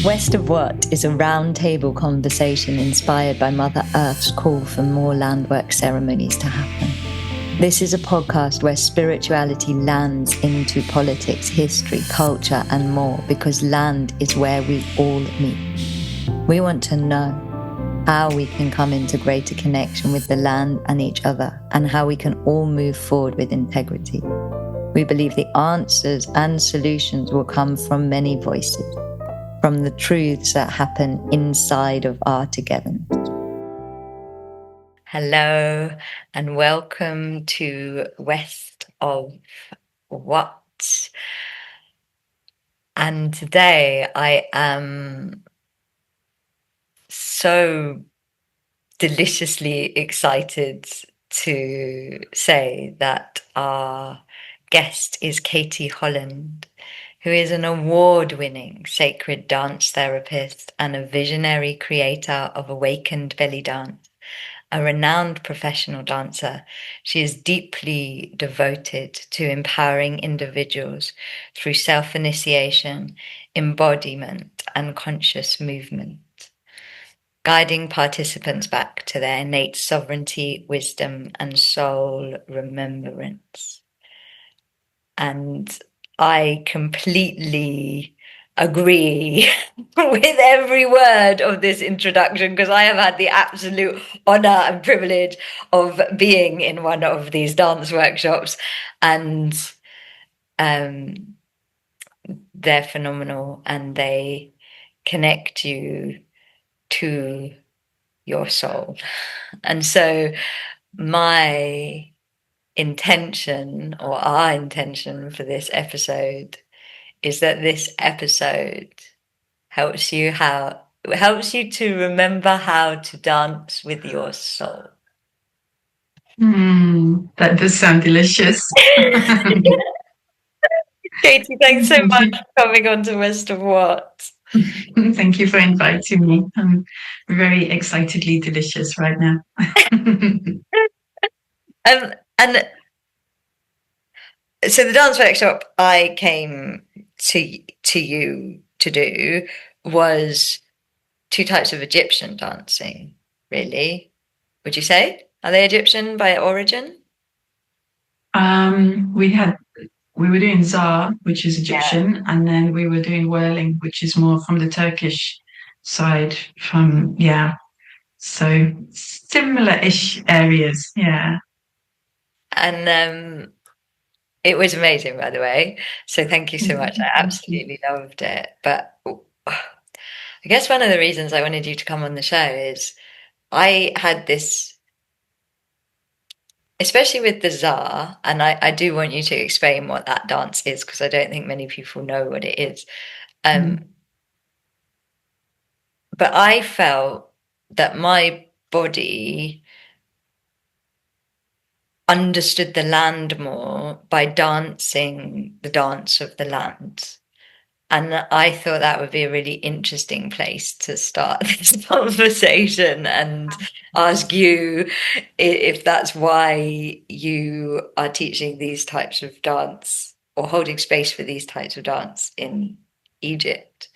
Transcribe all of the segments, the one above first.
West of What is a round-table conversation inspired by Mother Earth's call for more landwork ceremonies to happen. This is a podcast where spirituality lands into politics, history, culture, and more because land is where we all meet. We want to know how we can come into greater connection with the land and each other, and how we can all move forward with integrity. We believe the answers and solutions will come from many voices, from the truths that happen inside of our togetherness. Hello, and welcome to West of What. And today I am so deliciously excited to say that our guest is Katie Holland, who is an award-winning sacred dance therapist and a visionary creator of Awakened Bellydance. A renowned professional dancer, she is deeply devoted to empowering individuals through self-initiation, embodiment, and conscious movement, guiding participants back to their innate sovereignty, wisdom, and soul remembrance. And I completely agree with every word of this introduction, because I have had the absolute honor and privilege of being in one of these dance workshops, and they're phenomenal, and they connect you to your soul. And so my intention, or our intention for this episode, is that this episode helps you to remember how to dance with your soul. That does sound delicious. Katie, thanks so much for coming on to West of What. Thank you for inviting me. I'm very excitedly delicious right now. And so the dance workshop I came to you to do was two types of Egyptian dancing, really. Would you say? Are they Egyptian by origin? We were doing Zar, which is Egyptian, and then we were doing whirling, which is more from the Turkish side. So similar-ish areas, yeah. And it was amazing, by the way. So thank you so much. I absolutely loved it. But I guess one of the reasons I wanted you to come on the show is I had this, especially with the Zar, and I do want you to explain what that dance is, because I don't think many people know what it is. But I felt that my body understood the land more by dancing the dance of the land. And I thought that would be a really interesting place to start this conversation, and ask you if that's why you are teaching these types of dance, or holding space for these types of dance in Egypt.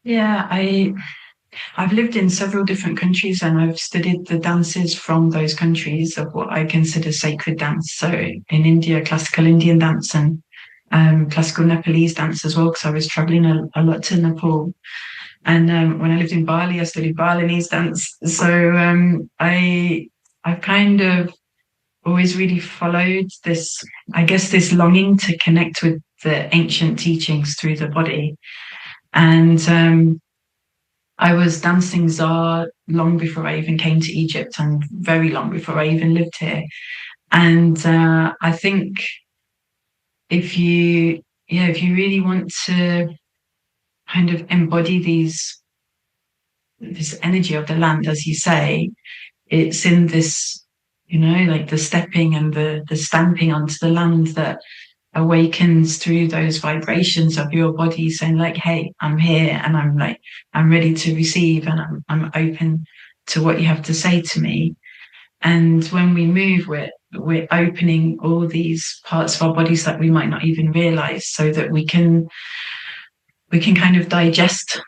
Yeah, I've lived in several different countries, and I've studied the dances from those countries of what I consider sacred dance. So in India, classical Indian dance, and classical Nepalese dance as well, because I was traveling a lot to Nepal. And when I lived in Bali, I studied Balinese dance. So I've kind of always really followed this, I guess, this longing to connect with the ancient teachings through the body. And I was dancing Zar long before I even came to Egypt, and very long before I even lived here. And I think if you really want to kind of embody this energy of the land, as you say, it's in this, like the stepping and the stamping onto the land that awakens through those vibrations of your body, saying like, hey, I'm here, and I'm ready to receive, and I'm open to what you have to say to me. And when we move, we're opening all these parts of our bodies that we might not even realize, so that we can we can kind of digest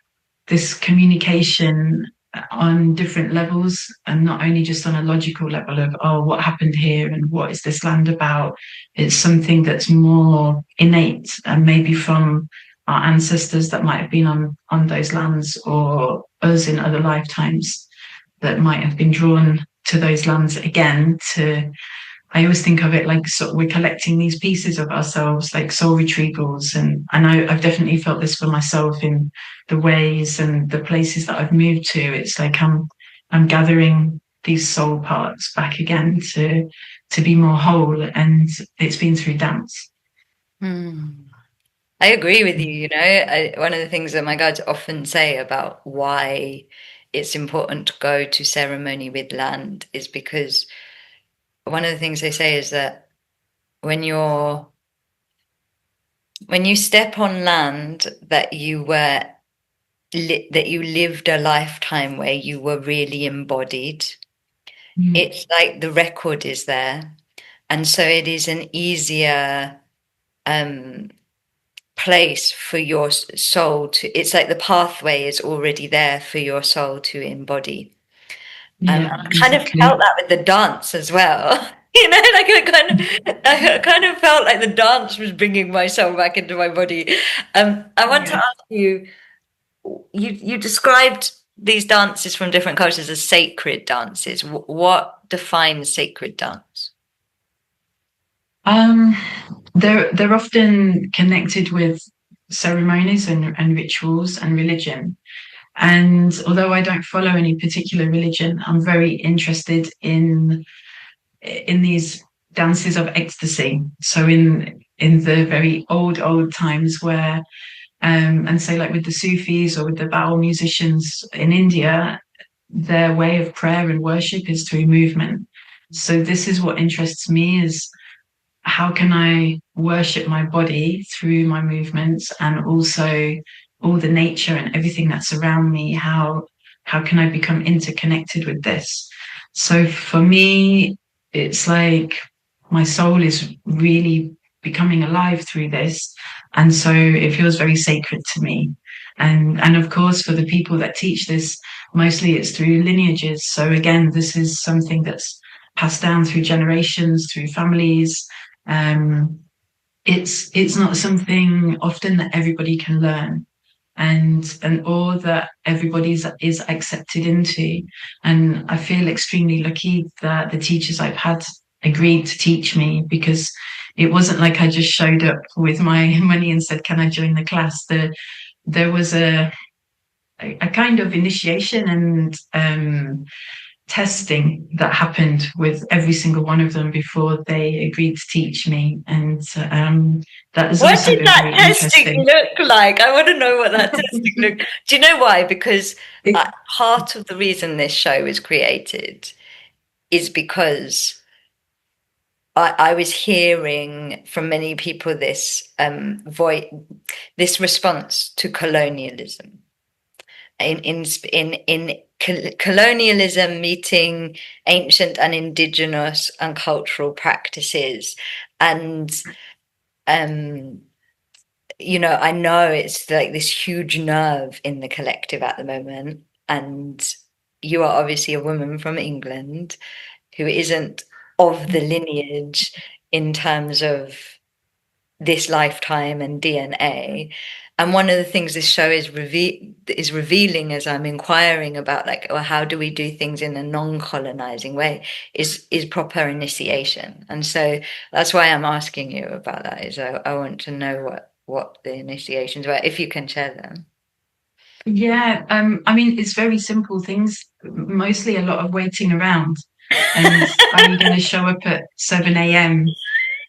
this communication on different levels, and not only just on a logical level of, oh, what happened here and what is this land about. It's something that's more innate and maybe from our ancestors that might have been on those lands, or us in other lifetimes that might have been drawn to those lands again. To I always think of it like sort of we're collecting these pieces of ourselves, like soul retrievals, and I've definitely felt this for myself in the ways and the places that I've moved to. It's like I'm gathering these soul parts back again to be more whole, and it's been through dance. Hmm. I agree with you. One of the things that my guides often say about why it's important to go to ceremony with land is because one of the things they say is that when you step on land that that you lived a lifetime where you were really embodied, Mm. it's like the record is there, and so it is an easier um place for your soul to, it's like the pathway is already there for your soul to embody. Yeah, I kind of felt exactly. that with the dance as well. Like I kind of felt like the dance was bringing my soul back into my body. I want to Yeah. ask you, you described these dances from different cultures as sacred dances. What defines sacred dance? Um, they're often connected with ceremonies and rituals and religion. And although I don't follow any particular religion, I'm very interested in these dances of ecstasy. So in the very old times where and say like with the Sufis or with the Baul musicians in India, their way of prayer and worship is through movement. So this is what interests me, is how can I worship my body through my movements, and also all the nature and everything that's around me? How can I become interconnected with this? So for me, it's like my soul is really becoming alive through this. And so it feels very sacred to me. And of course, for the people that teach this, mostly it's through lineages. So again, this is something that's passed down through generations, through families. um, it's not something often that everybody can learn, or that everybody is accepted into. And I feel extremely lucky that the teachers I've had agreed to teach me, because it wasn't like I just showed up with my money and said, "Can I join the class?" There was a kind of initiation and testing that happened with every single one of them before they agreed to teach me. And that has What also did been that very testing interesting. look like? I want to know what that testing looked. Do you know why? Because It, part of the reason this show was created is because I was hearing from many people this this response to colonialism in colonialism meeting ancient and indigenous and cultural practices, and um I know it's like this huge nerve in the collective at the moment. And you are obviously a woman from England who isn't of the lineage in terms of this lifetime and DNA. And one of the things this show is revealing as I'm inquiring about, like, well, how do we do things in a non-colonizing way, is proper initiation. And so that's why I'm asking you about that. Is I want to know what the initiations were, if you can share them. yeah, I mean, it's very simple things, mostly a lot of waiting around. And are you going to show up at 7 a.m.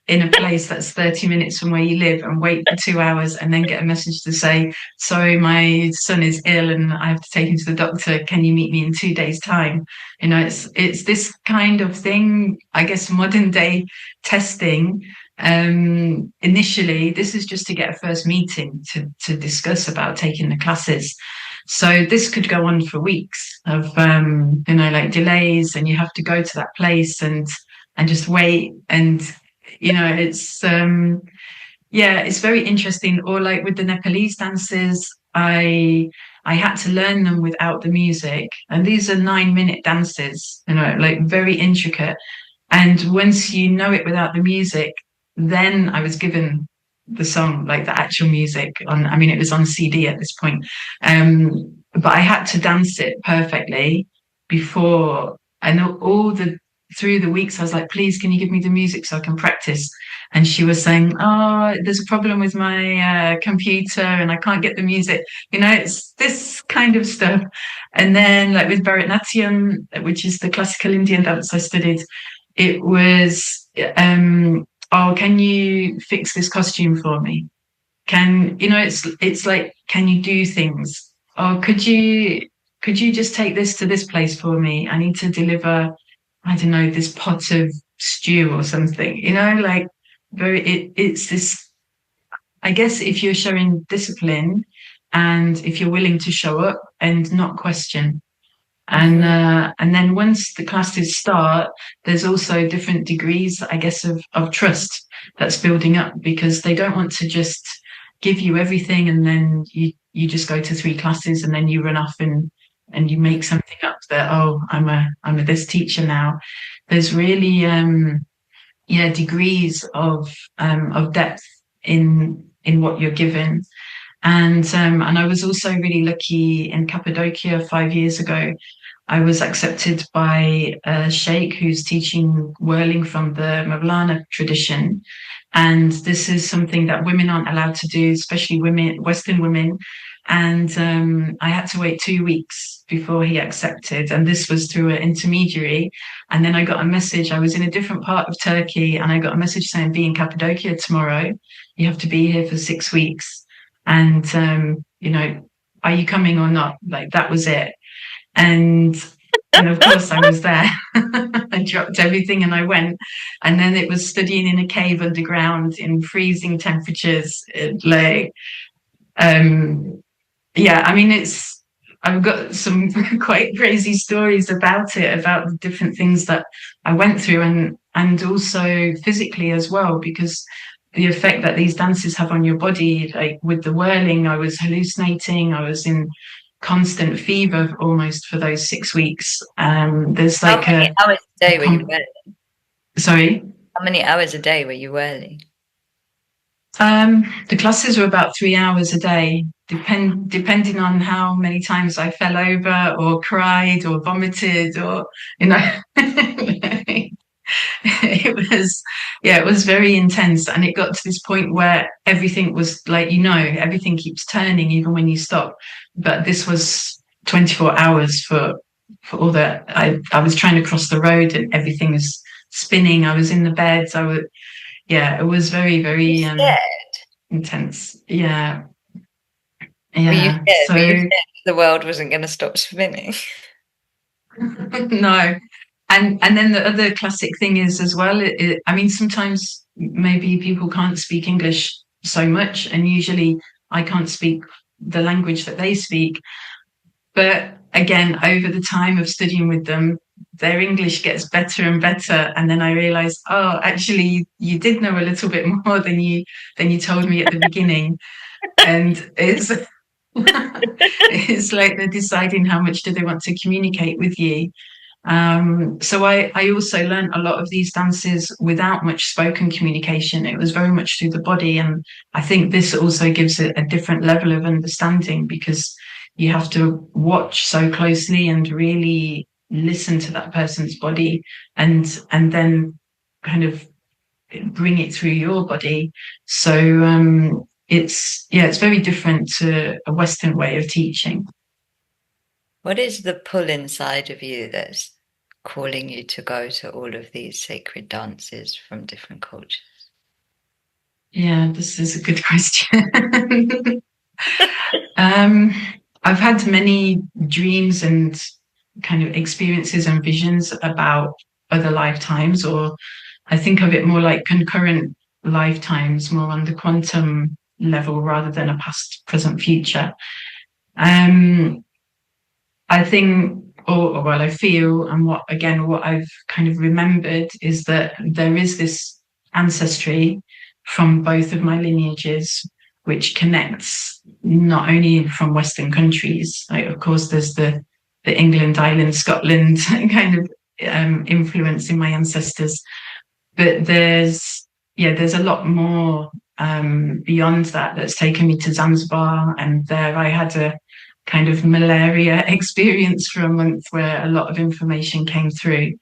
in a place that's 30 minutes from where you live and wait for 2 hours and then get a message to say, "Sorry, my son is ill and I have to take him to the doctor. Can you meet me in 2 days' time?" It's this kind of thing, I guess, modern day testing. Initially, this is just to get a first meeting to discuss about taking the classes. So this could go on for weeks of like delays, and you have to go to that place and just wait. And it's Yeah, it's very interesting. Or like with the Nepalese dances, I had to learn them without the music. And these are 9-minute dances, like very intricate. And once you know it without the music, then I was given the song, like the actual music I mean, it was on CD at this point. But I had to dance it perfectly before, and through the weeks, I was like, please, can you give me the music so I can practice? And she was saying, oh, there's a problem with my computer and I can't get the music. It's this kind of stuff. And then like with Bharatanatyam, which is the classical Indian dance I studied, it was, oh, can you fix this costume for me? It's like, can you do things? Or could you just take this to this place for me? I need to deliver, I don't know, this pot of stew or something, like it's this, I guess if you're showing discipline and if you're willing to show up and not question, Hmm. and then once the classes start, there's also different degrees, I guess, of trust that's building up, because they don't want to just give you everything and then you just go to 3 classes and then you run off and you make something up that, oh, I'm a this teacher now. There's really yeah, degrees of depth in what you're given. And I was also really lucky in Cappadocia 5 years ago. I was accepted by a sheikh who's teaching whirling from the Mawlana tradition. And this is something that women aren't allowed to do, especially women, Western women. And I had to wait 2 weeks before he accepted. And this was through an intermediary. And then I got a message. I was in a different part of Turkey, and I got a message saying, be in Cappadocia tomorrow. You have to be here for 6 weeks. And, are you coming or not? Like that was it. And of course I was there. I dropped everything and I went. And then it was studying in a cave underground in freezing temperatures. Um, yeah, I mean, I've got some quite crazy stories about it, about the different things that I went through, and also physically as well, because the effect that these dances have on your body, like with the whirling, I was hallucinating, I was in constant fever almost for those 6 weeks. There's How like many hours a a day were you whirling? sorry. How many hours a day were you whirling? The classes were about 3 hours a day, depending on how many times I fell over or cried or vomited or, it was, yeah, it was very intense. And it got to this point where everything was like, everything keeps turning even when you stop. But this was 24 hours for all that. I was trying to cross the road and everything was spinning. I was in the bed. Yeah, it was very, Were you very, scared? intense. Yeah. Were you Yeah. scared? Were you So scared the world wasn't going to stop spinning? no. And then the other classic thing is as well, I mean, sometimes maybe people can't speak English so much, and usually I can't speak the language that they speak. But again, over the time of studying with them, their English gets better and better. And then I realized, oh, actually, you did know a little bit more than you told me at the beginning. And it's like they're deciding how much do they want to communicate with you. So I also learned a lot of these dances without much spoken communication. It was very much through the body. And I think this also gives it a different level of understanding, because you have to watch so closely and really listen to that person's body, and then kind of bring it through your body. So it's very different to a Western way of teaching. What is the pull inside of you that's calling you to go to all of these sacred dances from different cultures? Yeah, this is a good question. um, I've had many dreams and kind of experiences and visions about other lifetimes, or I think of it more like concurrent lifetimes, more on the quantum level rather than a past, present, future. Um, I think, or well, I feel, and what I've kind of remembered is that there is this ancestry from both of my lineages, which connects not only from Western countries. Like, of course, there's the England, Ireland, Scotland kind of influence in my ancestors, but there's a lot more beyond that that's taken me to Zanzibar, and there I had a kind of malaria experience for a month where a lot of information came through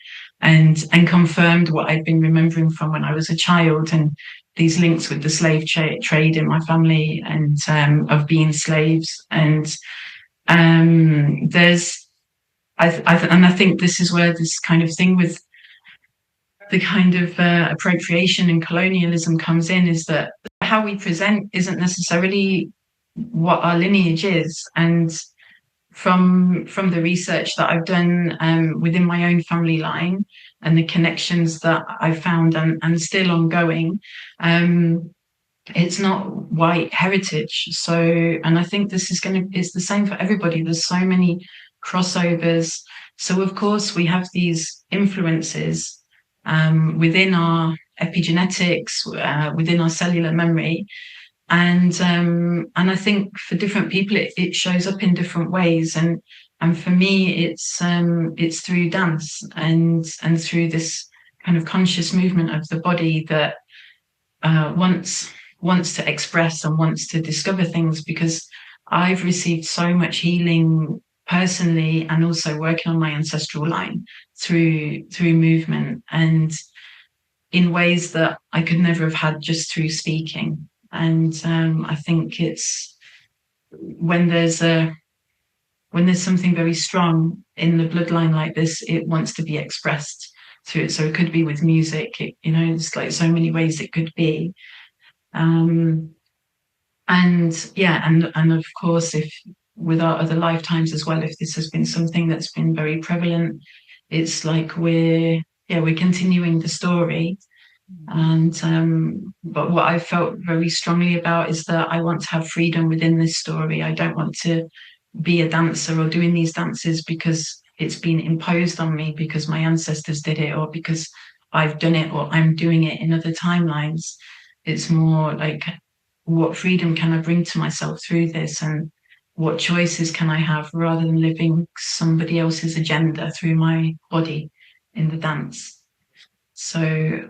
and confirmed what I'd been remembering from when I was a child, and these links with the slave trade in my family, and of being slaves. And there's and I think this is where this kind of thing with the kind of appropriation and colonialism comes in, is that how we present isn't necessarily what our lineage is. And from the research that I've done within my own family line and the connections that I've found and still ongoing, it's not white heritage. So, and I think this is it's the same for everybody. There's so many crossovers. So, of course, we have these influences within our epigenetics, within our cellular memory. And I think for different people, it shows up in different ways. And for me, it's through dance and through this kind of conscious movement of the body that wants to express and wants to discover things, because I've received so much healing personally and also working on my ancestral line through movement, and in ways that I could never have had just through speaking. And I think it's when there's something very strong in the bloodline like this, it wants to be expressed through it. So it could be with music, it's like so many ways it could be. And yeah, and of course, if with our other lifetimes as well, if this has been something that's been very prevalent, it's like we're continuing the story. And but what I felt very strongly about is that I want to have freedom within this story. I don't want to be a dancer or doing these dances because it's been imposed on me because my ancestors did it, or because I've done it, or I'm doing it in other timelines. It's more like, what freedom can I bring to myself through this, and what choices can I have, rather than living somebody else's agenda through my body in the dance. So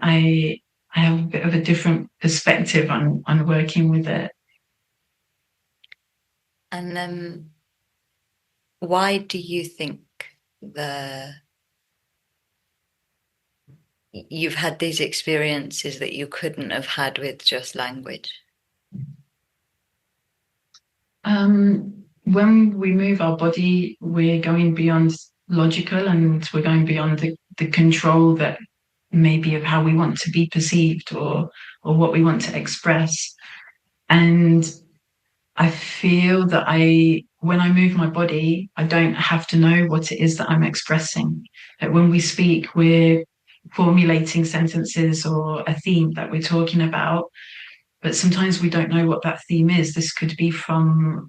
I have a bit of a different perspective on working with it. And why do you think you've had these experiences that you couldn't have had with just language? When we move our body, we're going beyond logical, and we're going beyond the control that maybe of how we want to be perceived, or what we want to express. And I feel that when I move my body, I don't have to know what it is that I'm expressing. That when we speak, we're formulating sentences or a theme that we're talking about, but sometimes we don't know what that theme is. This could be from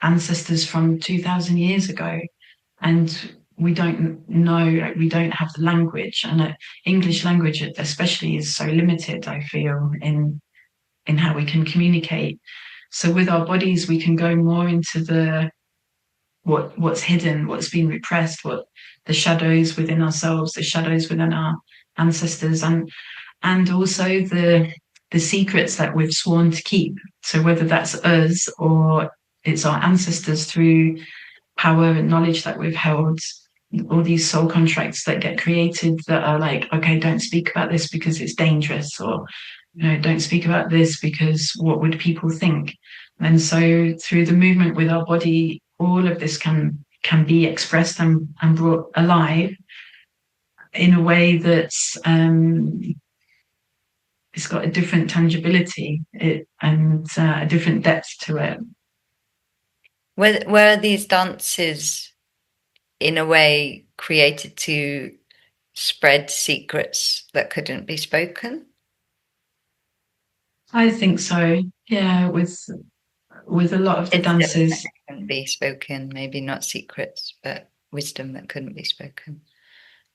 ancestors from 2,000 years ago, and we don't know, like, we don't have the language, and English language especially is so limited, I feel, in how we can communicate. So with our bodies, we can go more into the what's hidden, what's been repressed, what the shadows within ourselves, the shadows within our ancestors, and also the secrets that we've sworn to keep. So whether that's us or it's our ancestors through power and knowledge that we've held, all these soul contracts that get created that are like, okay, don't speak about this because it's dangerous, or don't speak about this because what would people think? And so through the movement with our body, all of this can be expressed and brought alive in a way that's it's got a different tangibility and a different depth to it. Were these dances in a way created to spread secrets that couldn't be spoken? I think so. Yeah, with a lot of the dances. That couldn't be spoken, maybe not secrets, but wisdom that couldn't be spoken.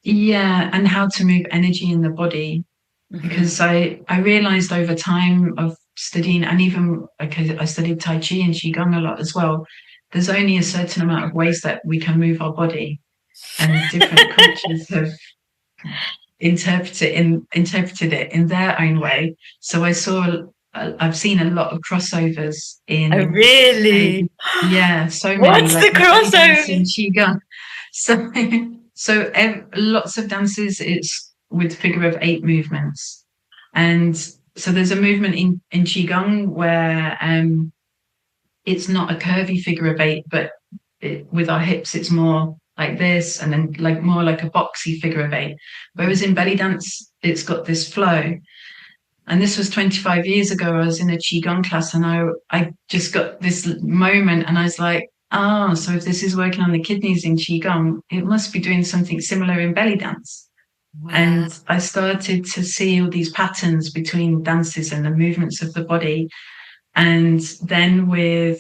Yeah, and how to move energy in the body. Hmm. because I realized over time of studying, and even because I studied Tai Chi and Qigong a lot as well, there's only a certain amount of ways that we can move our body, and different cultures have interpreted it in their own way. So I've seen a lot of crossovers Oh, in, say, really? yeah, so many, What's the like with belly dance and crossover? qigong. So, lots of dances, it's with figure-of-8 movements, and so there's a movement in qigong where it's not a curvy figure-of-8, but with our hips, it's more like this, and then like more like a boxy figure-of-8. Whereas in belly dance, it's got this flow. And this was 25 years ago. I was in a qigong class, and I just got this moment, and I was like, ah, so if this is working on the kidneys in qigong, it must be doing something similar in belly dance. Wow. And I started to see all these patterns between dances and the movements of the body. And then with,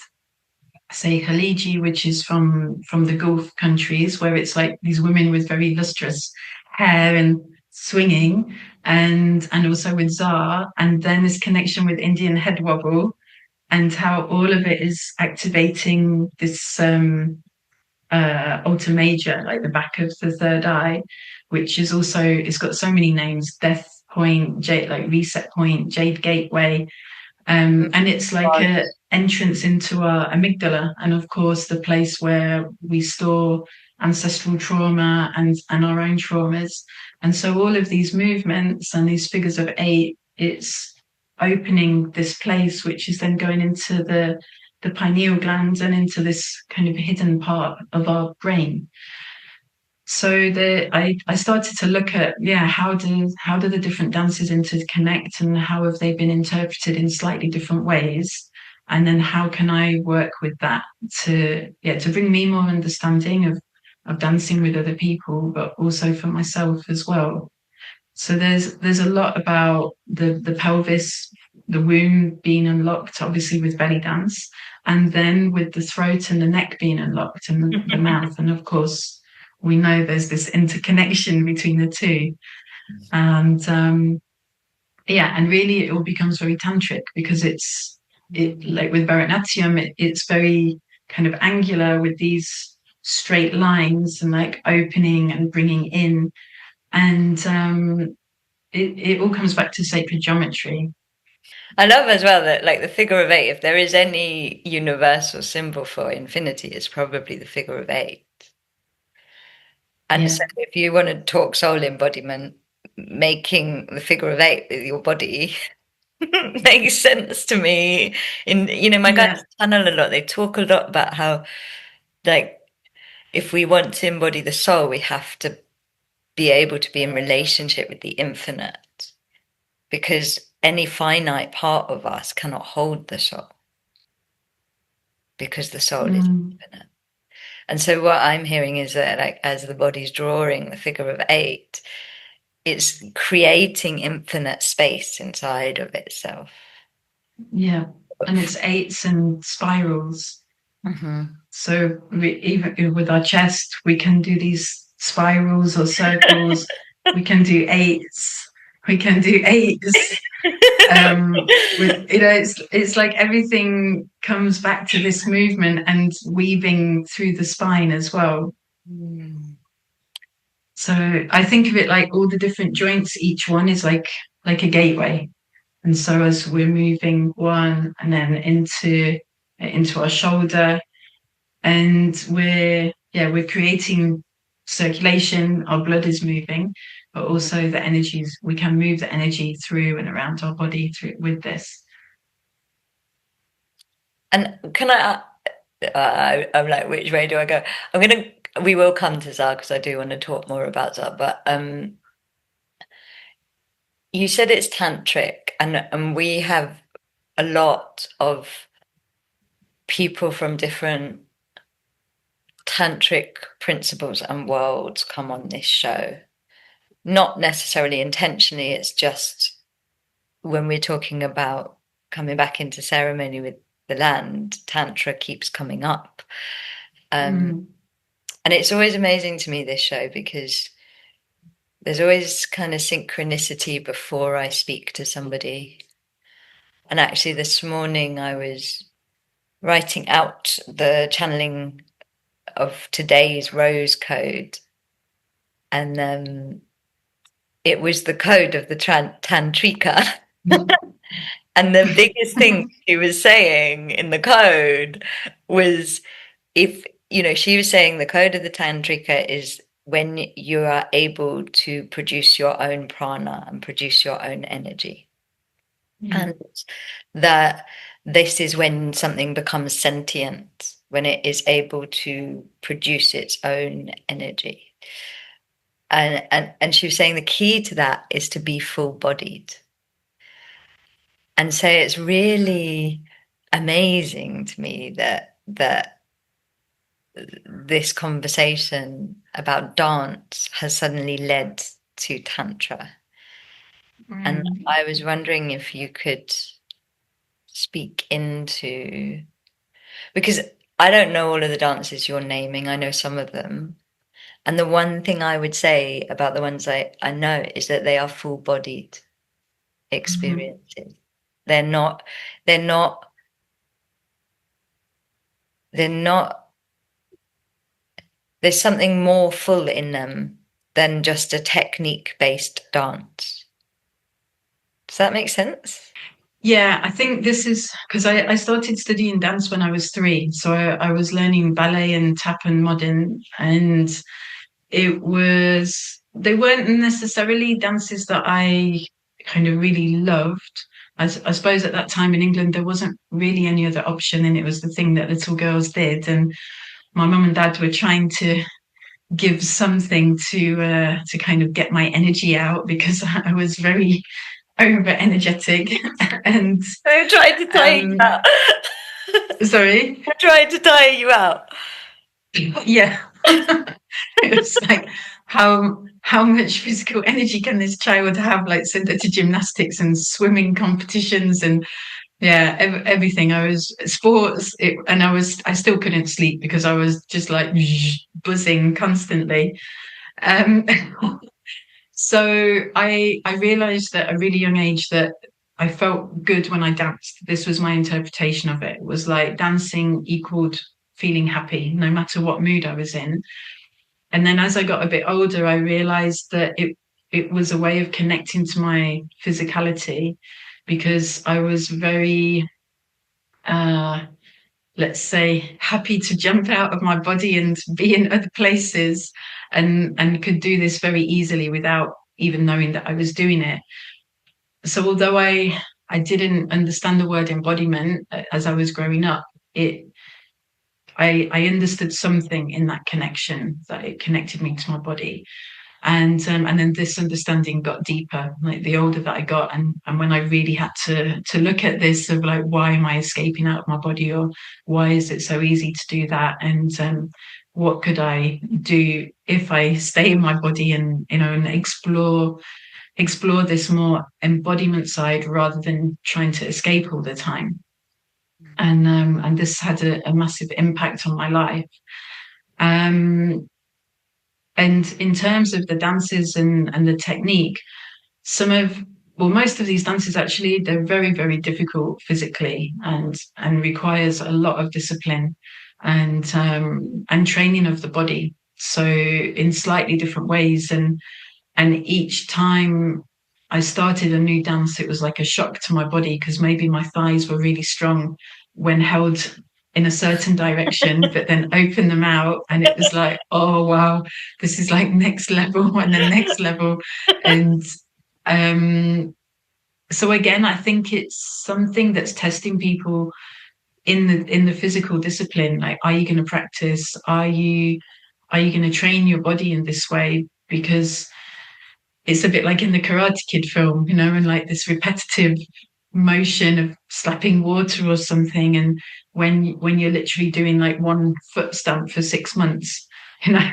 say, Khaliji, which is from the Gulf countries, where it's like these women with very lustrous hair and swinging, and also with Zar, and then this connection with Indian head wobble, and how all of it is activating this alter major, like the back of the third eye, which is also, it's got so many names: Death Point, Jade, like Reset Point, Jade Gateway, and it's like God. a entrance into our amygdala, and of course the place where we store ancestral trauma and our own traumas. And so all of these movements and these figures-of-8, it's opening this place, which is then going into the pineal gland and into this kind of hidden part of our brain. So I started to look at, yeah, how do the different dances interconnect, and how have they been interpreted in slightly different ways, and then how can I work with that to bring me more understanding of dancing with other people, but also for myself as well. So there's a lot about the pelvis, the womb being unlocked, obviously with belly dance, and then with the throat and the neck being unlocked, and the mouth. And of course, we know there's this interconnection between the two. And yeah, and really it all becomes very tantric, because it like with Bharatanatyam, it's very kind of angular with these straight lines and like opening and bringing in. And it all comes back to sacred geometry. I love as well that, like, the figure of eight, if there is any universal symbol for infinity, it's probably the figure of eight. And Yeah. so, if you want to talk soul embodiment, making the figure of eight with your body makes sense to me. My guys Yeah. tunnel a lot. They talk a lot about how, like, if we want to embody the soul, we have to be able to be in relationship with the infinite, because any finite part of us cannot hold the soul, because the soul is Mm, infinite. And so what I'm hearing is that, like, as the body's drawing the figure of eight, it's creating infinite space inside of itself. yeah. And it's eights and spirals. Mm-hmm. So even with our chest, we can do these spirals or circles. We can do eights. We can do eights. With it's like everything comes back to this movement and weaving through the spine as well. Mm. So I think of it like all the different joints, each one is like a gateway. And so as we're moving one and then into our shoulder, and we're creating circulation, our blood is moving, but also the energies, we can move the energy through and around our body through with this. And can I'm like, which way do I go? We will come to Zar because I do want to talk more about Zar. But you said it's tantric, and we have a lot of people from different tantric principles and worlds come on this show. Not necessarily intentionally, it's just when we're talking about coming back into ceremony with the land, Tantra keeps coming up. Um, Mm, and it's always amazing to me, this show, because there's always kind of synchronicity before I speak to somebody. And actually, this morning I was writing out the channeling of today's rose code, and it was the code of the tantrika. And the biggest thing she was saying in the code was, if she was saying the code of the tantrika is when you are able to produce your own prana and produce your own energy. And that this is when something becomes sentient, when it is able to produce its own energy. And she was saying the key to that is to be full-bodied. And so it's really amazing to me that this conversation about dance has suddenly led to tantra. And I was wondering if you could speak into, because I don't know all of the dances you're naming, I know some of them. And the one thing I would say about the ones I know is that they are full-bodied experiences. They're not, they're not, they're not, there's something more full in them than just a technique-based dance. Does that make sense? Yeah, I think this is because I started studying dance when I was 3. So I was learning ballet and tap and modern, and they weren't necessarily dances that I kind of really loved. I suppose at that time in England, there wasn't really any other option, and it was the thing that little girls did. And my mum and dad were trying to give something to kind of get my energy out because I was very over energetic and I tried to tire you out. sorry. I tried to tire you out. Yeah. It's like how much physical energy can this child have? Like send her to gymnastics and swimming competitions and yeah, everything. I was sports, and I still couldn't sleep because I was just like buzzing constantly. Um, so I realized at a really young age that I felt good when I danced. This was my interpretation of it. It was like dancing equaled feeling happy, no matter what mood I was in. And then as I got a bit older, I realized that it was a way of connecting to my physicality because I was very uh let's say happy to jump out of my body and be in other places and could do this very easily without even knowing that I was doing it. So although I didn't understand the word embodiment as I was growing up, it I understood something in that connection that it connected me to my body. And then this understanding got deeper, like the older that I got, and when I really had to look at this of like, why am I escaping out of my body, or why is it so easy to do that, and what could I do if I stay in my body and and explore this more embodiment side rather than trying to escape all the time. And this had a massive impact on my life. Um, and in terms of the dances and the technique, some of well, most of these dances actually they're very, very difficult physically and requires a lot of discipline and training of the body. So in slightly different ways, and each time I started a new dance, it was like a shock to my body because maybe my thighs were really strong when held in a certain direction, but then open them out. And it was like, oh, wow, this is like next level and then next level. And um, so again, I think it's something that's testing people in the physical discipline. Like, are you going to practice? Are you going to train your body in this way? Because it's a bit like in the Karate Kid film, and like this repetitive motion of slapping water or something. And when you're literally doing like one foot stamp for 6 months,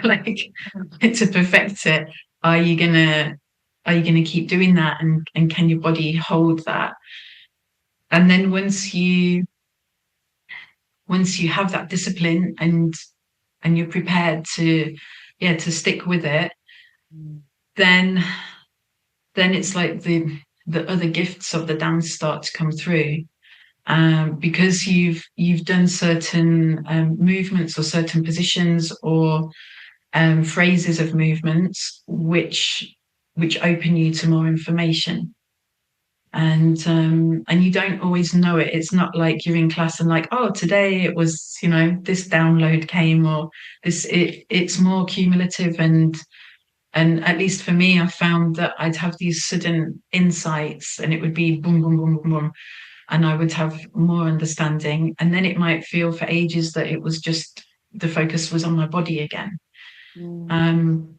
like to perfect it, are you gonna keep doing that, and can your body hold that? And then once you have that discipline and you're prepared to stick with it, then it's like the other gifts of the dance start to come through, because you've done certain movements or certain positions or phrases of movements which open you to more information. And you don't always know it. It's not like you're in class and like, oh, today it was, this download came, or it's more cumulative. And at least for me, I found that I'd have these sudden insights, and it would be boom, boom, boom, boom, boom, and I would have more understanding. And then it might feel for ages that it was just the focus was on my body again. Mm. Um,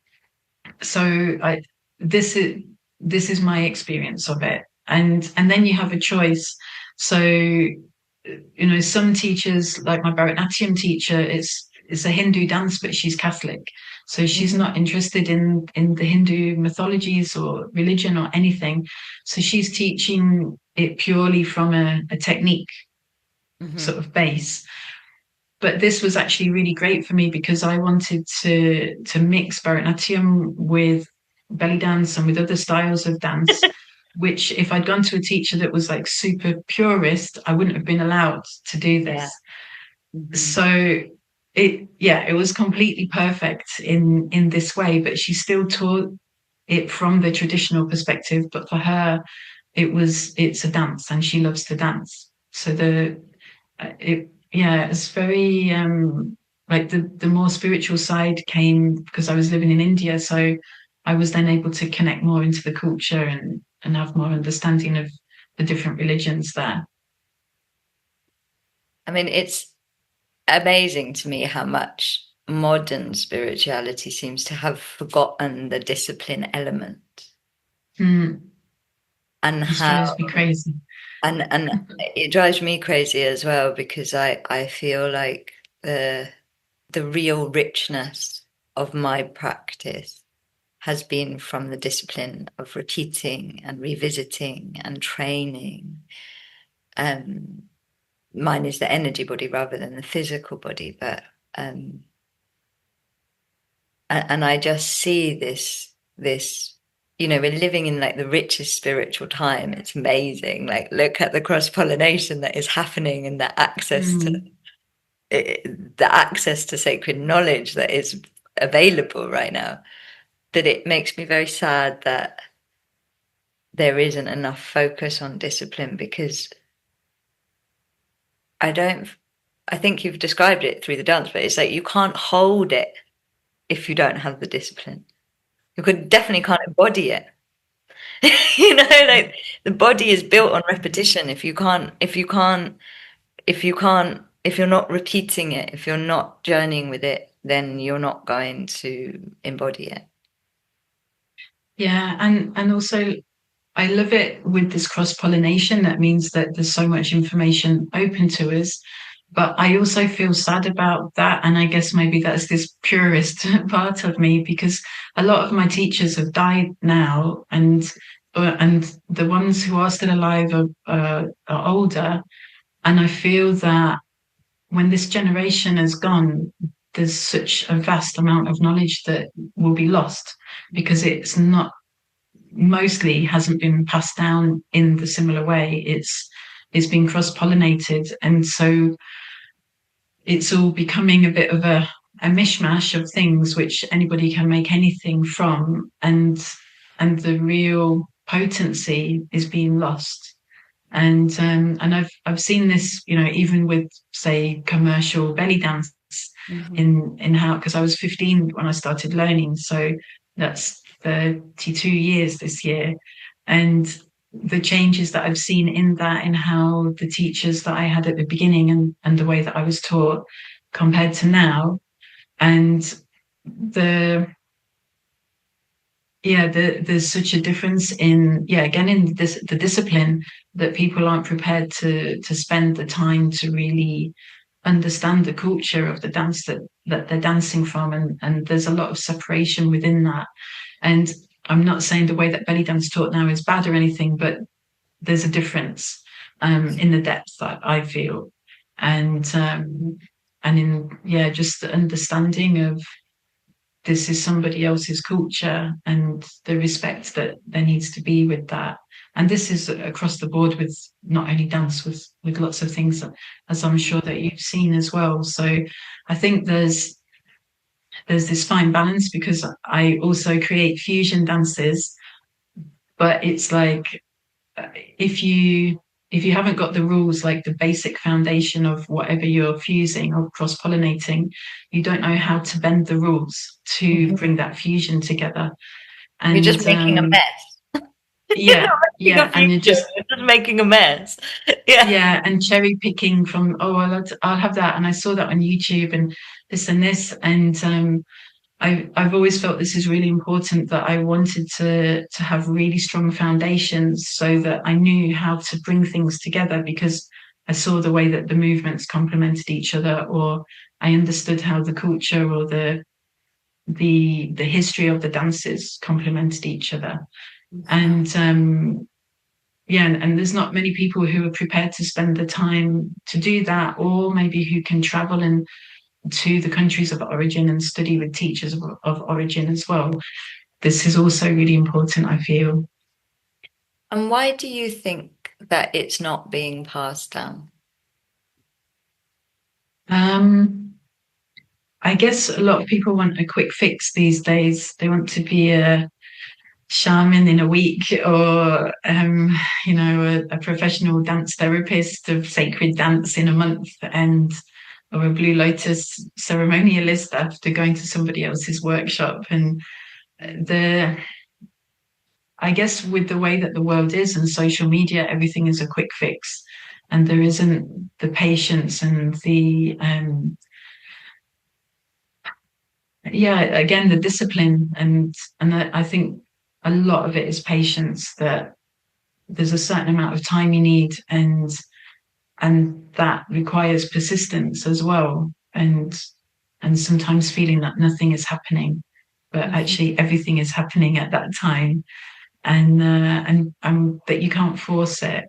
so I this is my experience of it. And then you have a choice. So some teachers, like my Bharatanatyam teacher, it's a Hindu dance, but she's Catholic, so she's Mhm. not interested in the Hindu mythologies or religion or anything. So she's teaching it purely from a technique sort Mhm. of base. But this was actually really great for me because I wanted to mix Bharatanatyam with belly dance and with other styles of dance, which if I'd gone to a teacher that was like super purist, I wouldn't have been allowed to do Yeah. this. Mhm. So it was completely perfect in this way, but she still taught it from the traditional perspective. But for her, it's a dance, and she loves to dance. So it's very like the more spiritual side came because I was living in India, so I was then able to connect more into the culture and have more understanding of the different religions there. I mean, it's amazing to me how much modern spirituality seems to have forgotten the discipline element, Hmm. and This how drives me crazy. and it drives me crazy as well, because I feel like the real richness of my practice has been from the discipline of repeating and revisiting and training. Um, Mine is the energy body rather than the physical body, but um, and I just see this. We're living in like the richest spiritual time. It's amazing. Like, look at the cross pollination that is happening, and Hmm. the access to sacred knowledge that is available right now. But it makes me very sad that there isn't enough focus on discipline, because I don't. I think you've described it through the dance, but it's like you can't hold it if you don't have the discipline. You could definitely can't embody it. Like the body is built on repetition. If you're not repeating it, if you're not journeying with it, then you're not going to embody it. Yeah, and also I love it with this cross pollination. That means that there's so much information open to us. But I also feel sad about that. And I guess maybe that's this purist part of me, because a lot of my teachers have died now, and the ones who are still alive are older. And I feel that when this generation has gone, there's such a vast amount of knowledge that will be lost because Mhm. it's not mostly hasn't been passed down in the similar way. It's been cross pollinated, and so it's all becoming a bit of a mishmash of things which anybody can make anything from, and the real potency is being lost. And I've seen this, even with say commercial belly dance Mhm. in how, because I was 15 when I started learning, so that's 32 years this year. And the changes that I've seen in that, in how the teachers that I had at the beginning and the way that I was taught compared to now, and the there's such a difference in, again, in the discipline, that people aren't prepared to spend the time to really understand the culture of the dance that they're dancing from, and there's a lot of separation within that. And I'm not saying the way that belly dance taught now is bad or anything, but there's a difference in the depth that I feel, and in just the understanding of this is somebody else's culture, and the respect that there needs to be with that. And this is across the board with not only dance, with lots of things, as I'm sure that you've seen as well. So I think there's this fine balance, because I also create fusion dances, but it's like, if you haven't got the rules, like the basic foundation of whatever you're fusing or cross pollinating, you don't know how to bend the rules to Mhm. bring that fusion together. You're And just making a mess. You're yeah, not making a yeah, and future, you're just, you're just making a mess. Yeah. yeah, and cherry picking from, oh, I'll have that, and I saw that on YouTube, and this and this, and I've always felt this is really important, that I wanted to have really strong foundations so that I knew how to bring things together, because I saw the way that the movements complemented each other, or I understood how the culture or the history of the dances complemented each other. And yeah, and there's not many people who are prepared to spend the time to do that, or maybe who can travel and to the countries of origin and study with teachers of origin as well. This is also really important, I feel. And why do you think that it's not being passed down? Um, I guess a lot of people want a quick fix these days. They want to be a shaman in a week, or a professional dance therapist of sacred dance in a month, and or a Blue Lotus ceremonialist after going to somebody else's workshop. And the I guess with the way that the world is and social media, everything is a quick fix, and there isn't the patience and the yeah, again, the discipline, and I think a lot of it is patience. That there's a certain amount of time you need, and that requires persistence as well, and sometimes feeling that nothing is happening, but Mhm. actually everything is happening at that time, and that you can't force it.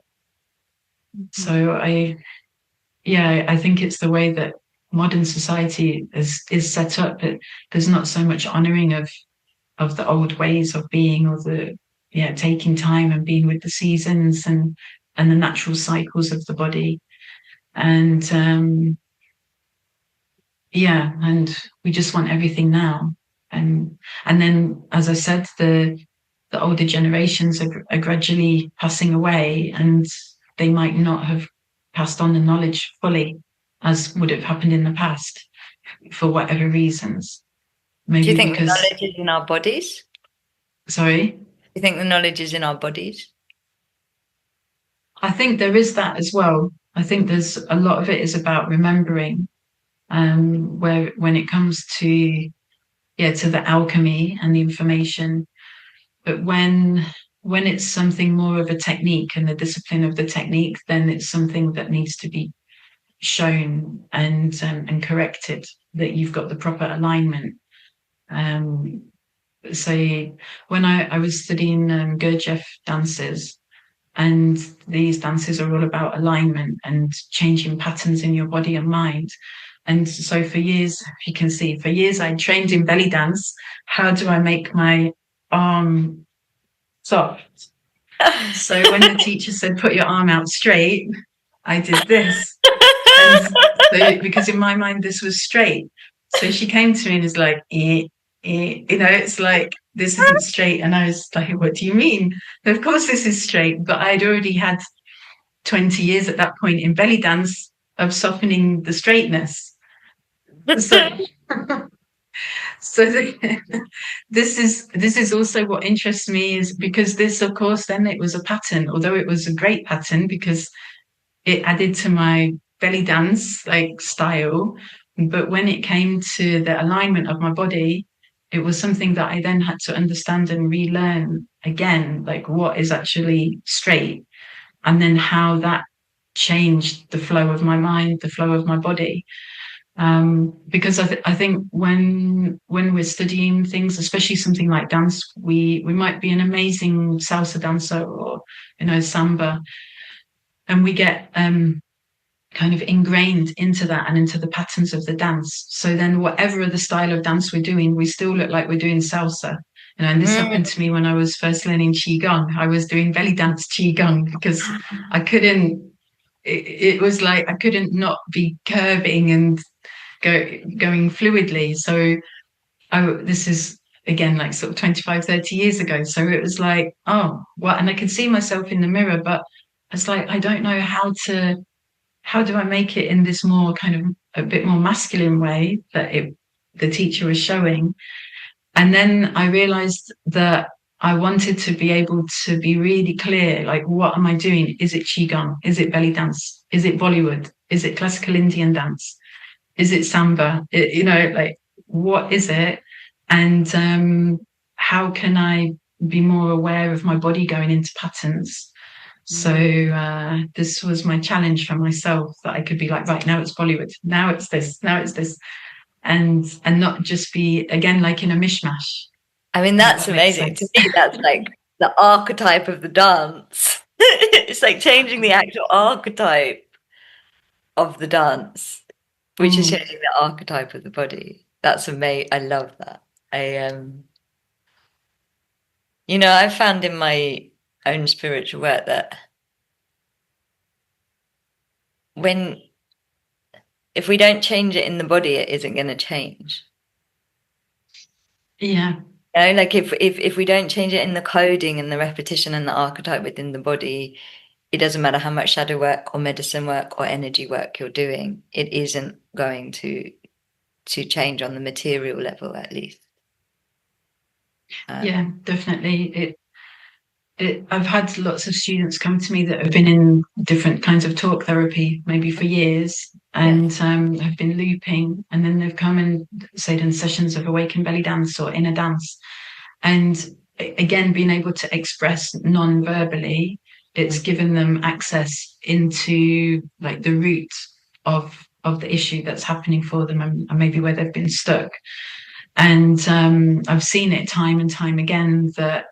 So I think it's the way that modern society is set up. There's not so much honoring of the old ways of being, or the taking time and being with the seasons, and the natural cycles of the body. And and we just want everything now. And then, as I said, the older generations are gradually passing away, and they might not have passed on the knowledge fully as would have happened in the past, for whatever reasons. Do you Maybe think the because, knowledge is in our bodies? sorry, Do you think the knowledge is in our bodies? I think there is that as well. I think there's a lot of it is about remembering, where when it comes to the alchemy and the information. But when it's something more of a technique and the discipline of the technique, then it's something that needs to be shown and corrected, that you've got the proper alignment. Um, so when I was studying Gurdjieff dances, and these dances are all about alignment and changing patterns in your body and mind. And so for years, if you can see, for years I trained in belly dance. How do I make my arm soft? So when the teacher said, put your arm out straight, I did this. And so, because in my mind, this was straight. So she came to me and was like, it's like, this isn't straight. And I was like, what do you mean? Of course, this is straight. But I'd already had 20 years at that point in belly dance of softening the straightness. So, so this is also what interests me, is because this, of course, then it was a pattern, although it was a great pattern because it added to my belly dance like style. But when it came to the alignment of my body, it was something that I then had to understand and relearn again, like what is actually straight, and then how that changed the flow of my mind, the flow of my body. Because I think when we're studying things, especially something like dance, we might be an amazing salsa dancer, or samba, and we get kind of ingrained into that and into the patterns of the dance. So then whatever the style of dance we're doing, we still look like we're doing salsa. And this happened Mm. to me when I was first learning Qigong. I was doing belly dance Qigong because I couldn't, it was like I couldn't not be curving and going fluidly. So this is again like sort of 25, 30 years ago. So it was like, oh, what? And I could see myself in the mirror, but it's like, I don't know how do I make it in this more kind of a bit more masculine way that the teacher was showing. And then I realized that I wanted to be able to be really clear, like, what am I doing? Is it Qigong? Is it belly dance? Is it Bollywood? Is it classical Indian dance? Is it Samba? Like, what is it? And how can I be more aware of my body going into patterns? So this was my challenge for myself, that I could be like, right, now it's Bollywood, now it's this, now it's this, and not just be again like in a mishmash. I mean, If that's that makes amazing. To sense. me, that's like the archetype of the dance. It's like changing the actual archetype of the dance, which is Mm. changing the archetype of the body. That's amazing. I love that. I've found in my own spiritual work that when if we don't change it in the body, it isn't going to change. Yeah, Like if we don't change it in the coding and the repetition and the archetype within the body, it doesn't matter how much shadow work or medicine work or energy work you're doing, it isn't going to change on the material level, at least. yeah, definitely. I've had lots of students come to me that have been in different kinds of talk therapy, maybe for years, Yeah. and have been looping, and then they've come and say done sessions of awakened belly dance or inner dance, and again being able to express non-verbally, it's given them access into like the root of the issue that's happening for them, and maybe where they've been stuck. And I've seen it time and time again that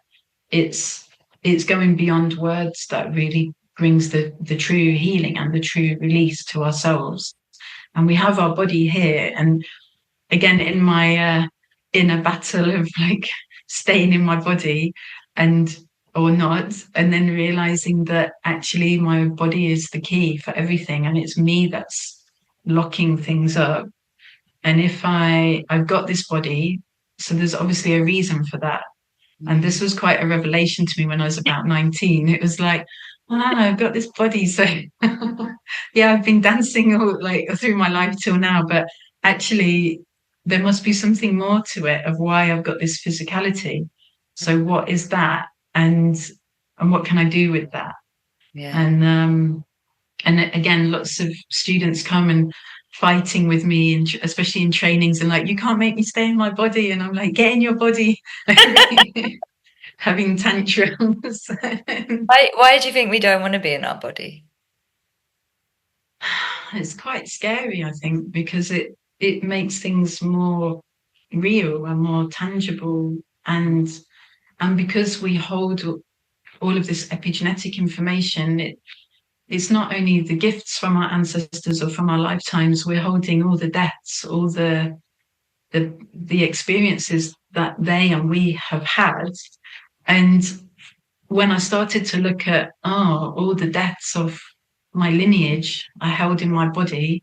it's it's going beyond words that really brings the true healing and the true release to ourselves. And we have our body here, and again in my inner battle of like staying in my body and or not, and then realizing that actually my body is the key for everything, and it's me that's locking things up. And if I've got this body, so there's obviously a reason for that. And this was quite a revelation to me when I was about 19. It was like, wow, I've got this body. So yeah, I've been dancing all, like through my life till now, but actually there must be something more to it of why I've got this physicality. So what is that? And what can I do with that? Yeah. And again, lots of students come and fighting with me, and especially in trainings, and like, you can't make me stay in my body. And I'm like, get in your body. Having tantrums. Why do you think we don't want to be in our body? It's quite scary, I think, because it makes things more real and more tangible, and because we hold all of this epigenetic information, it's not only the gifts from our ancestors or from our lifetimes, we're holding all the deaths, all the experiences that they and we have had. And when I started to look at all the deaths of my lineage I held in my body,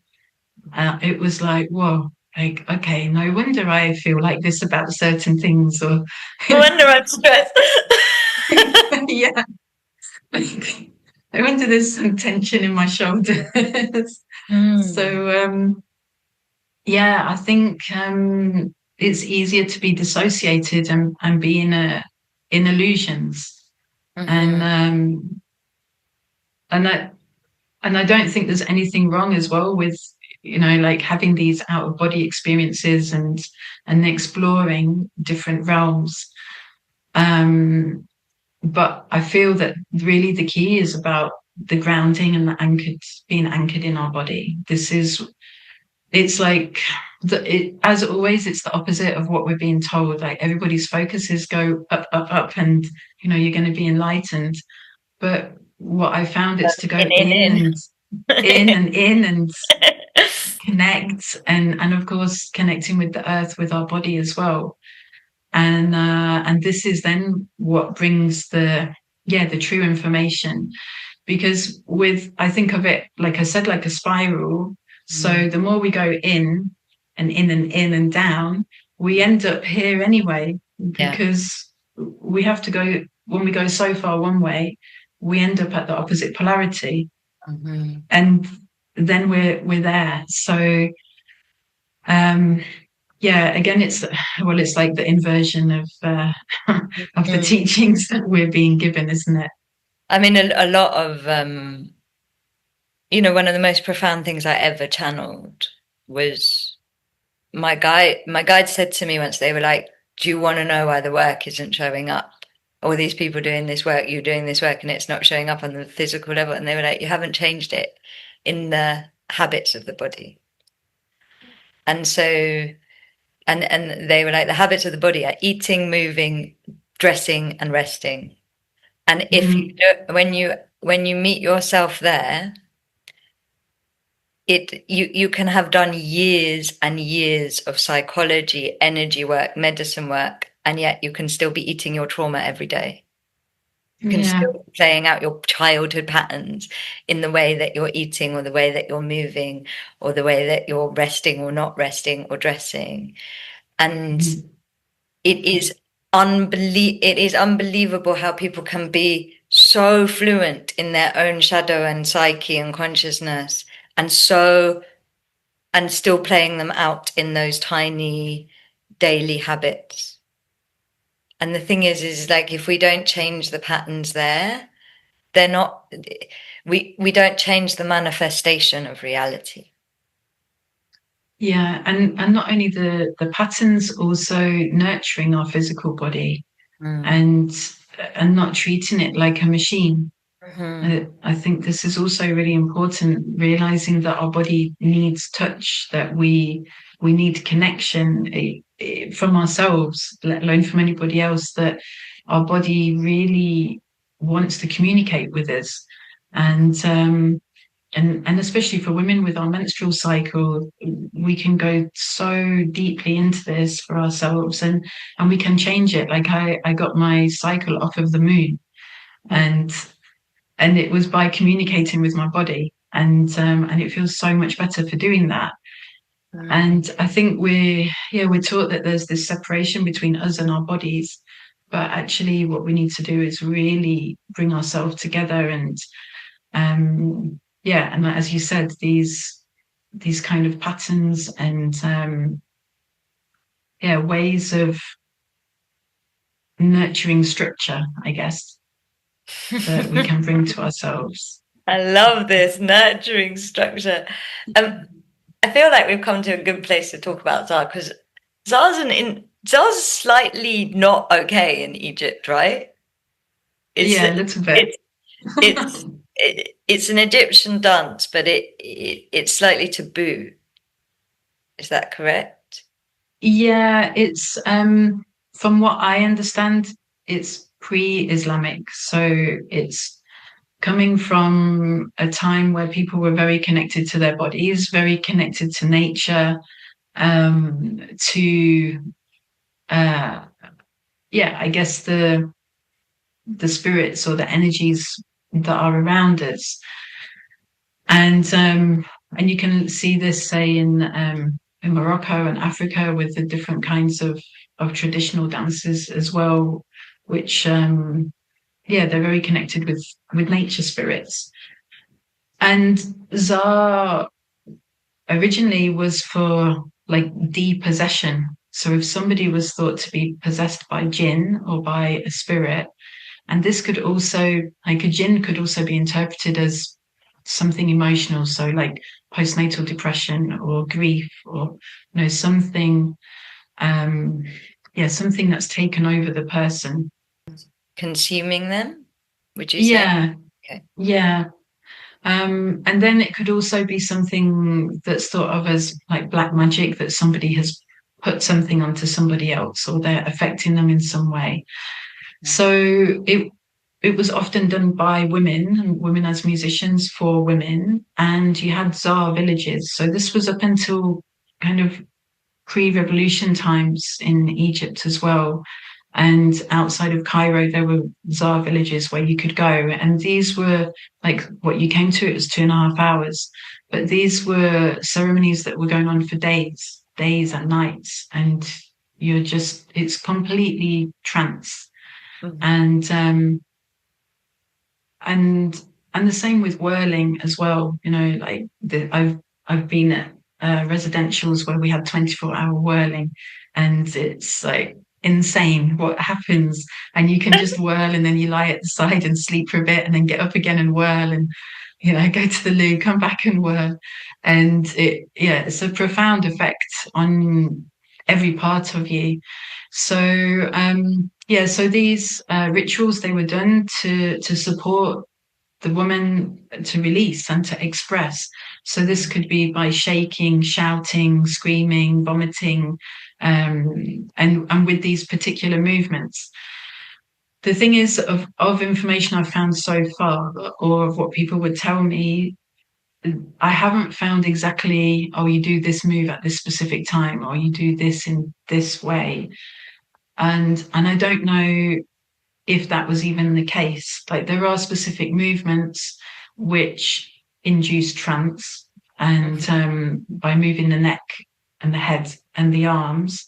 it was like, whoa, like, okay, no wonder I feel like this about certain things, or No wonder I'm stressed. yeah, like, I wonder there's some tension in my shoulders. Mm. So yeah, I think it's easier to be dissociated and be in illusions, and Hmm. and that and I don't think there's anything wrong as well with, like having these out of body experiences and exploring different realms. Um, but I feel that really the key is about the grounding and being anchored in our body. It's like as always, it's the opposite of what we're being told. Like everybody's focuses go up, up, up, and you're going to be enlightened. But what I found, it's to go In. in in and connect, and of course connecting with the earth, with our body as well. And this is then what brings the true information, because with, I think of it, like I said, like a spiral. So the more we go in and in and in and down, we end up here anyway, Yeah. because we have to go, when we go so far one way, we end up at the opposite polarity, Mm-hmm. and then we're there. So um yeah, again, it's like the inversion of the Mm. teachings that we're being given, isn't it? I mean, a lot of, one of the most profound things I ever channeled was my guide said to me once, they were like, do you want to know why the work isn't showing up? All these people doing this work, you're doing this work, and it's not showing up on the physical level. And they were like, you haven't changed it in the habits of the body. And so, and they were like, the habits of the body are eating, moving, dressing, and resting. And if you Mm, do, when you meet yourself there, you can have done years and years of psychology, energy work, medicine work, and yet you can still be eating your trauma every day. You can yeah. still be playing out your childhood patterns in the way that you're eating, or the way that you're moving, or the way that you're resting or not resting or dressing. And Mm, it is unbelievable how people can be so fluent in their own shadow and psyche and consciousness, and still playing them out in those tiny daily habits. And the thing is like, if we don't change the patterns there, they're not, we don't change the manifestation of reality. yeah, and not only the patterns, also nurturing our physical body, Mm. and and not treating it like a machine. Hmm. I think this is also really important, realizing that our body needs touch, that we need connection, from ourselves, let alone from anybody else, that our body really wants to communicate with us. And especially for women with our menstrual cycle, we can go so deeply into this for ourselves, and we can change it. Like I got my cycle off of the moon, and it was by communicating with my body, and it feels so much better for doing that. Mm. And I think we're taught that there's this separation between us and our bodies, but actually what we need to do is really bring ourselves together, and as you said, these kind of patterns, and ways of nurturing structure, I guess, that we can bring to ourselves. I love this nurturing structure. Um, I feel like we've come to a good place to talk about Zara, because Zara's slightly not okay in Egypt, right? It's Yeah, a little bit. it's it's an Egyptian dance, but it's slightly taboo. Is that correct? Yeah, it's from what I understand, it's pre-Islamic. So it's coming from a time where people were very connected to their bodies, very connected to nature, to uh I guess the spirits or the energies that are around us. And you can see this, say, in Morocco and Africa, with the different kinds of traditional dances as well, which they're very connected with nature spirits. And Zar originally was for like depossession. So if somebody was thought to be possessed by jinn or by a spirit, and this could also, like, a jinn could also be interpreted as something emotional, so like postnatal depression or grief, or something, um something that's taken over the person. Consuming them, would you say? Yeah, Okay. yeah. And then it could also be something that's thought of as like black magic, that somebody has put something onto somebody else, or they're affecting them in some way. So it was often done by women and women as musicians for women, and you had czar villages. So this was up until kind of pre-revolution times in Egypt as well. And outside of Cairo, there were czar villages where you could go. And these were like what you came to, it was 2.5 hours. But these were ceremonies that were going on for days and nights. And it's completely trance. Mhm. And and and the same with whirling as well. Like I've been at residentials where we had 24-hour whirling, and it's like insane what happens. And you can just whirl, and then you lie at the side and sleep for a bit, and then get up again and whirl, and go to the loo, come back and whirl. And it's a profound effect on every part of you. So these rituals, they were done to support the woman to release and to express. So this could be by shaking, shouting, screaming, vomiting, and with these particular movements. The thing is, of information I've found so far, or of what people would tell me, I haven't found exactly, oh, you do this move at this specific time, or you do this in this way. And I don't know if that was even the case. Like, there are specific movements which induce trance, and by moving the neck and the head and the arms,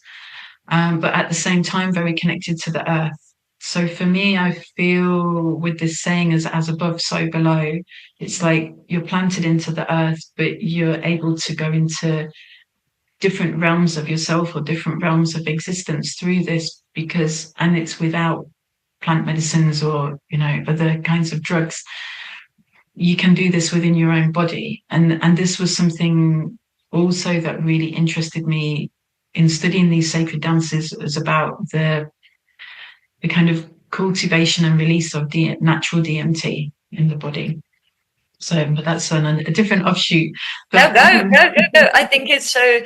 but at the same time, very connected to the earth. So for me, I feel with this saying, as above, so below, it's like you're planted into the earth, but you're able to go into different realms of yourself or different realms of existence through this, and it's without plant medicines or other kinds of drugs. You can do this within your own body, and this was something also that really interested me in studying these sacred dances, is about the kind of cultivation and release of natural DMT in the body. So, but that's a different offshoot. No, But go, go, go, go. I think it's so.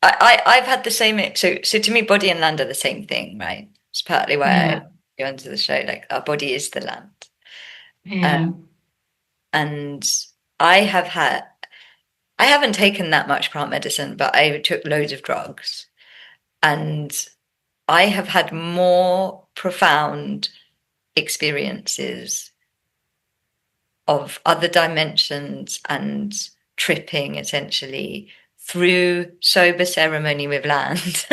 I've had the same. So to me, body and land are the same thing, right? It's partly why I yeah, go into the show. Like our body is the land, uh, yeah, and I have had. I haven't taken that much plant medicine, but I took loads of drugs, and I have had more profound experiences of other dimensions and tripping essentially through sober ceremony with land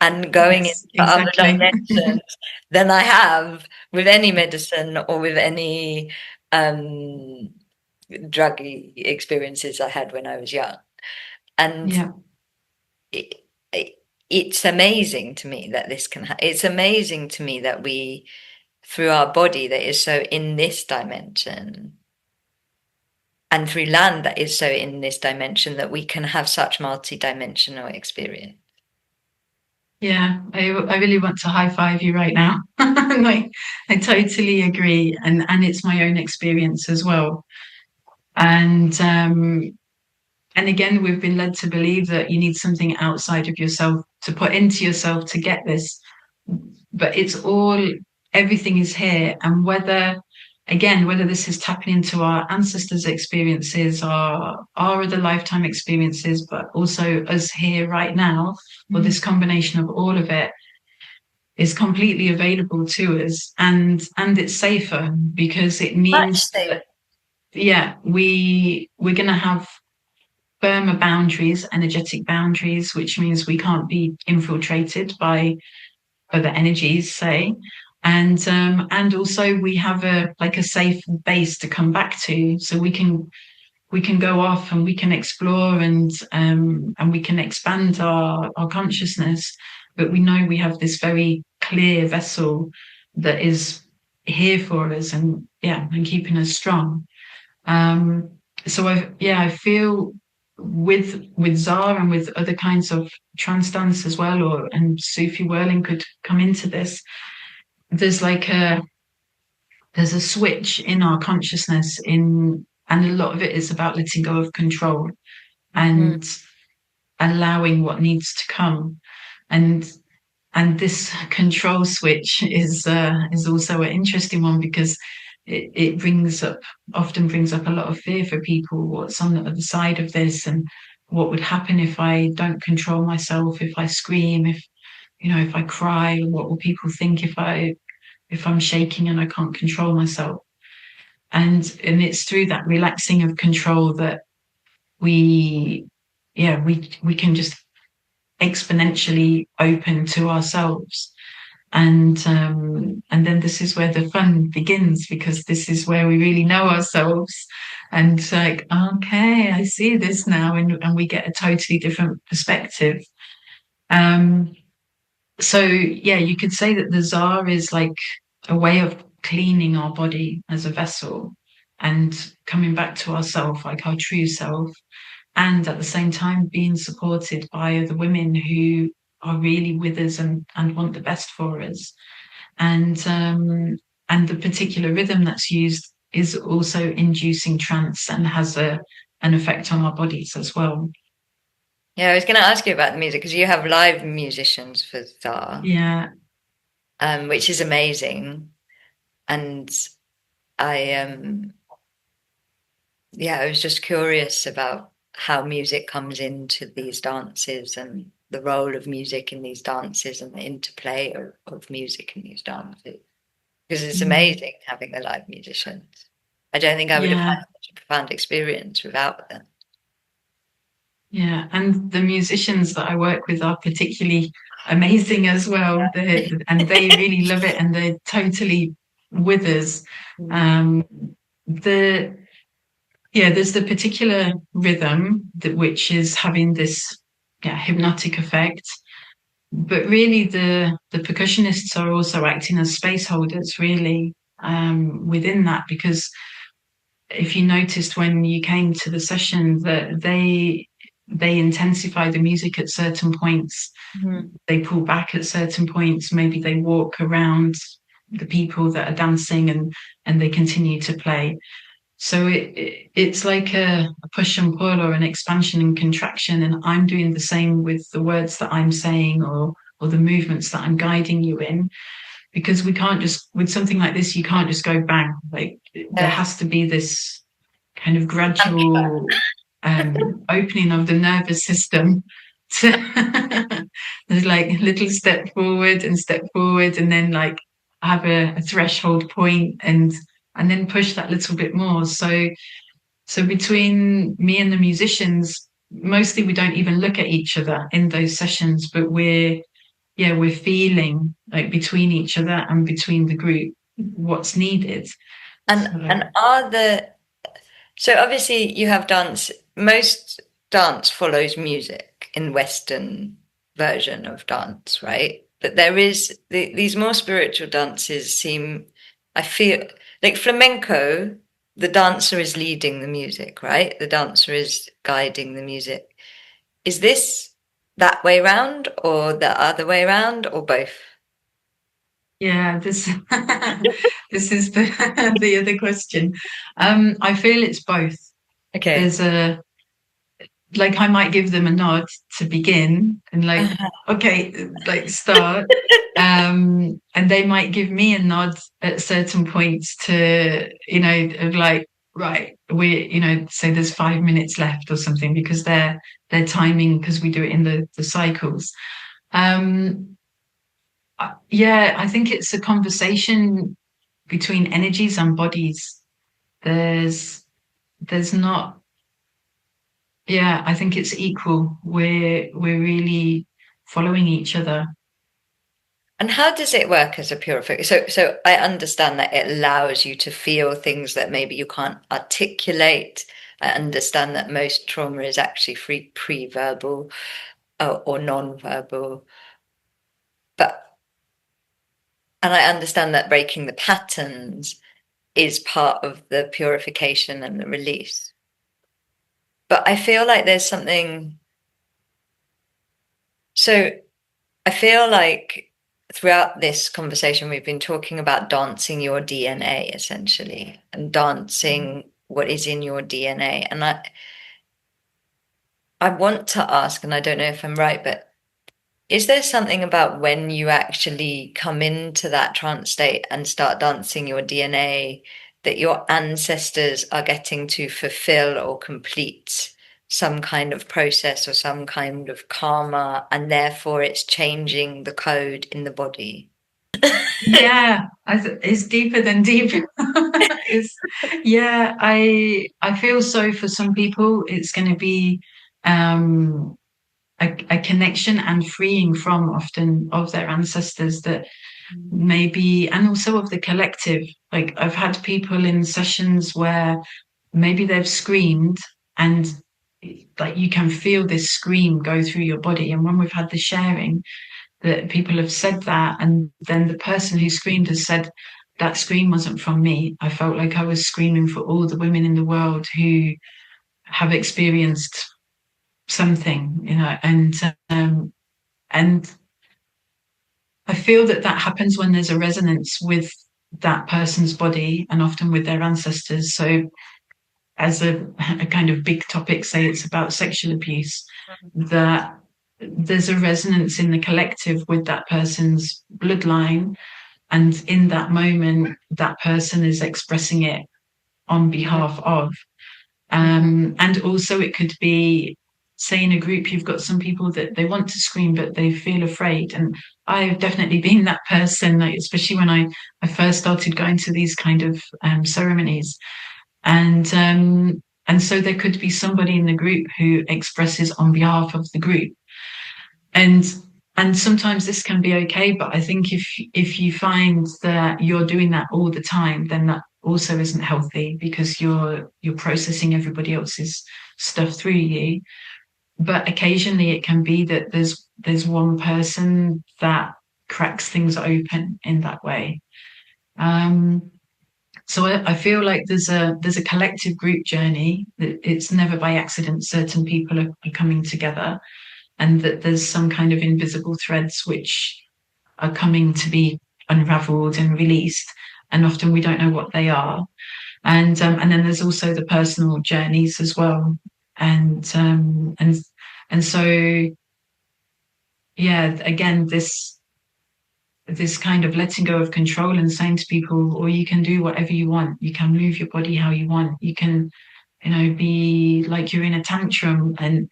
and going into yes, other exactly. dimensions than I have with any medicine or with any um, druggy experiences I had when I was young. And Yeah, it, it, it's amazing to me that this can it's amazing to me that we through our body that is so in this dimension and through land that is so in this dimension that we can have such multi-dimensional experience. yeah. I really want to high five you right now. Like, I totally agree, and it's my own experience as well. And again, we've been led to believe that you need something outside of yourself to put into yourself to get this. But everything is here. And whether this is tapping into our ancestors' experiences, our other lifetime experiences, but also us here right now, or this combination of all of it, is completely available to us. And it's safer, because it Much means safer. that, yeah, we're going to have firmer boundaries, energetic boundaries, which means we can't be infiltrated by other energies, say. And also we have a safe base to come back to, so we can go off and we can explore, and we can expand our consciousness. But we know we have this very clear vessel that is here for us, and keeping us strong. Um, so I feel with Zar and with other kinds of trance dance as well, and Sufi whirling could come into this. There's like there's a switch in our consciousness, and a lot of it is about letting go of control Mhm. and allowing what needs to come. And and this control switch is also an interesting one because it brings up often brings up a lot of fear for people. What's on the other side of this, and what would happen if I don't control myself? If I scream, if I cry, what will people think if I'm shaking and I can't control myself? And it's through that relaxing of control that we we can just exponentially open to ourselves. And then this is where the fun begins, because this is where we really know ourselves, and like, okay, I see this now, and we get a totally different perspective. um so yeah, you could say that the czar is like a way of cleaning our body as a vessel and coming back to ourself, like our true self, and at the same time being supported by the women who are really with us and want the best for us. And the particular rhythm that's used is also inducing trance and has an effect on our bodies as well. Yeah, I was going to ask you about the music because you have live musicians for Thar, Yeah, which is amazing. And I, yeah, I was just curious about how music comes into these dances and the role of music in these dances and the interplay of music in these dances. Because it's mm, amazing having the live musicians. I don't think I would have yeah, had such a profound experience without them. yeah. And the musicians that I work with are particularly amazing as well. And they really love it, and they're totally with us. Mm. Um, the Yeah, there's the particular rhythm that which is having this, yeah, hypnotic effect. But really the percussionists are also acting as space holders, really, within that, because if you noticed when you came to the session that they intensify the music at certain points, Mhm. they pull back at certain points, maybe they walk around the people that are dancing, and they continue to play. So it's like a push and pull, or an expansion and contraction, and I'm doing the same with the words that I'm saying, or the movements that I'm guiding you in, because we can't just, with something like this, you can't just go bang. Like, there Yeah. has to be this kind of gradual opening of the nervous system. To there's like a little step forward, and then like have a threshold point, and then push that little bit more. So between me and the musicians, mostly we don't even look at each other in those sessions, but we're feeling like between each other and between the group what's needed. And So are the so obviously you have dance. Most dance follows music in Western version of dance, right? But there is these more spiritual dances seem. I feel like flamenco. The dancer is leading the music, right? The dancer is guiding the music. Is this that way round, or the other way round, or both? yeah, this this is the the other question. I feel it's both. Okay. There's a like, I might give them a nod to begin, and like, okay, like, start. And they might give me a nod at certain points to, of like, right, say there's 5 minutes left or something, because they're timing, because we do it in the cycles. Um, yeah, I think it's a conversation between energies and bodies. There's there's not Yeah, I think it's equal. We're really following each other. And how does it work as a purifier? So I understand that it allows you to feel things that maybe you can't articulate. I understand that most trauma is actually pre-verbal or non-verbal. But and I understand that breaking the patterns is part of the purification and the release. But I feel like there's something. So I feel like throughout this conversation, we've been talking about dancing your DNA essentially and dancing what is in your DNA. And I want to ask, and I don't know if I'm right, but Is there something about when you actually come into that trance state and start dancing your DNA that your ancestors are getting to fulfill or complete some kind of process or some kind of karma, and therefore it's changing the code in the body? Yeah, it's deeper than deep. It's yeah, I feel so for some people it's going to be um a connection and freeing from often of their ancestors that maybe, and also of the collective. Like I've had people in sessions where maybe they've screamed and like you can feel this scream go through your body. And when we've had the sharing, that people have said that, and then the person who screamed has said, that scream wasn't from me. I felt like I was screaming for all the women in the world who have experienced something, and I feel that that happens when there's a resonance with that person's body and often with their ancestors. So, as a kind of big topic, say it's about sexual abuse, that there's a resonance in the collective with that person's bloodline. And in that moment, that person is expressing it on behalf of. And also, it could be, say, in a group, you've got some people that they want to scream, but they feel afraid. And I've definitely been that person, like, especially when I first started going to these kind of ceremonies. And so there could be somebody in the group who expresses on behalf of the group. And and sometimes this can be okay, but I think if you find that you're doing that all the time, then that also isn't healthy because you're processing everybody else's stuff through you. But occasionally it can be that there's one person that cracks things open in that way. Um, so I feel like there's a collective group journey. It's never by accident. Certain people are coming together, and that there's some kind of invisible threads which are coming to be unraveled and released, and often we don't know what they are. And then there's also the personal journeys as well, and so yeah, again this kind of letting go of control and saying to people, or you can do whatever you want, you can move your body how you want, you can be like you're in a tantrum, and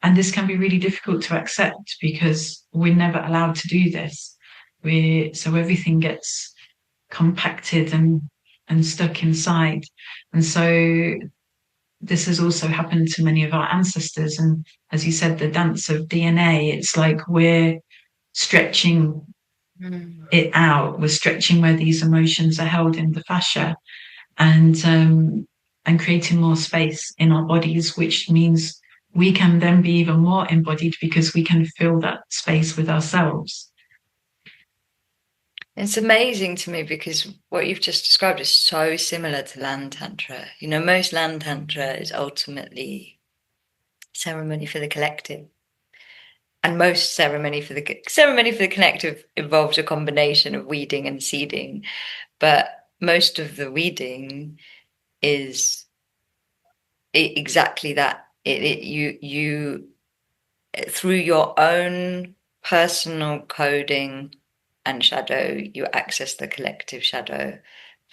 and this can be really difficult to accept because we're never allowed to do this. We So everything gets compacted and stuck inside. And so this has also happened to many of our ancestors. And as you said, the dance of DNA, it's like we're stretching it out. We're stretching where these emotions are held in the fascia, and creating more space in our bodies, which means we can then be even more embodied because we can fill that space with ourselves. It's amazing to me because what you've just described is so similar to land tantra. You know, most land tantra is ultimately ceremony for the collective, and most ceremony for the collective involves a combination of weeding and seeding, but most of the weeding is exactly that. You through your own personal coding and shadow, you access the collective shadow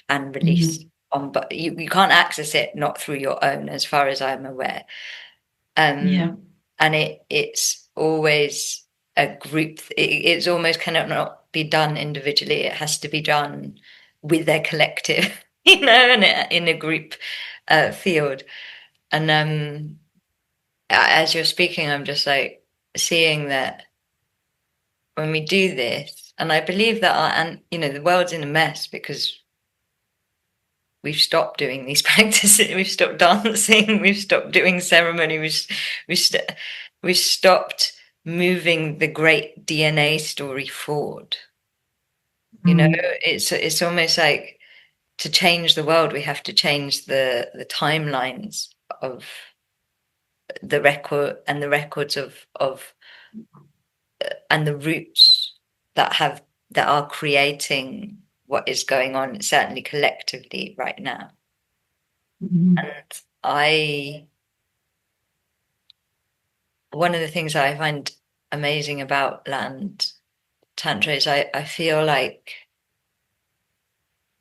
and release Mm-hmm. on, but you can't access it not through your own, as far as I'm aware. Yeah. And it's always a group. It's almost cannot not be done individually. It has to be done with their collective, and in a group field. And as you're speaking, I'm just like seeing that when we do this, and I believe that and the world's in a mess because we've stopped doing these practices, we've stopped dancing, we've stopped doing ceremony, we've, st- we've stopped moving the great DNA story forward. Mm. It's almost like to change the world, we have to change the timelines of the record and the records of and the roots that are creating what is going on, certainly collectively right now. Mm-hmm. And I one of the things I find amazing about land tantra is I feel like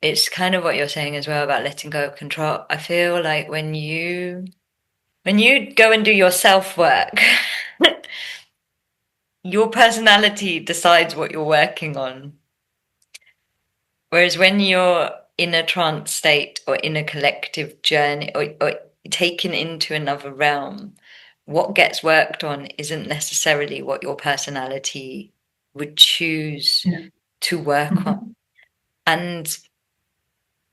it's kind of what you're saying as well about letting go of control. I feel like when you go and do your self work, your personality decides what you're working on. Whereas when you're in a trance state or in a collective journey or taken into another realm, what gets worked on isn't necessarily what your personality would choose Yeah. to work on. Mhm. And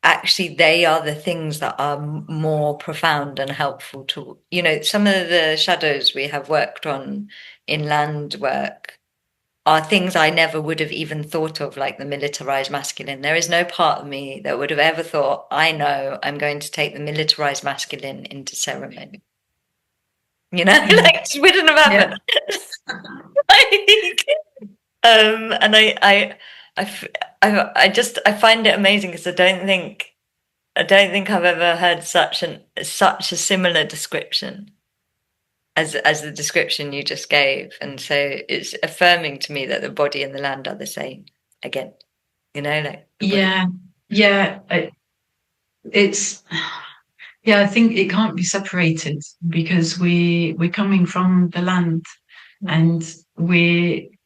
actually, they are the things that are more profound and helpful to, some of the shadows we have worked on in land work are things I never would have even thought of, like the militarized masculine. There is no part of me that would have ever thought, I know I'm going to take the militarized masculine into ceremony. Yeah. Like it wouldn't have Yeah. happened. Like, and I, f- I find it amazing because I don't think I've ever heard such a similar description as the description you just gave. And so it's affirming to me that the body and the land are the same again. Like the body. Yeah. Yeah. It's yeah, I think it can't be separated because we're coming from the land, and we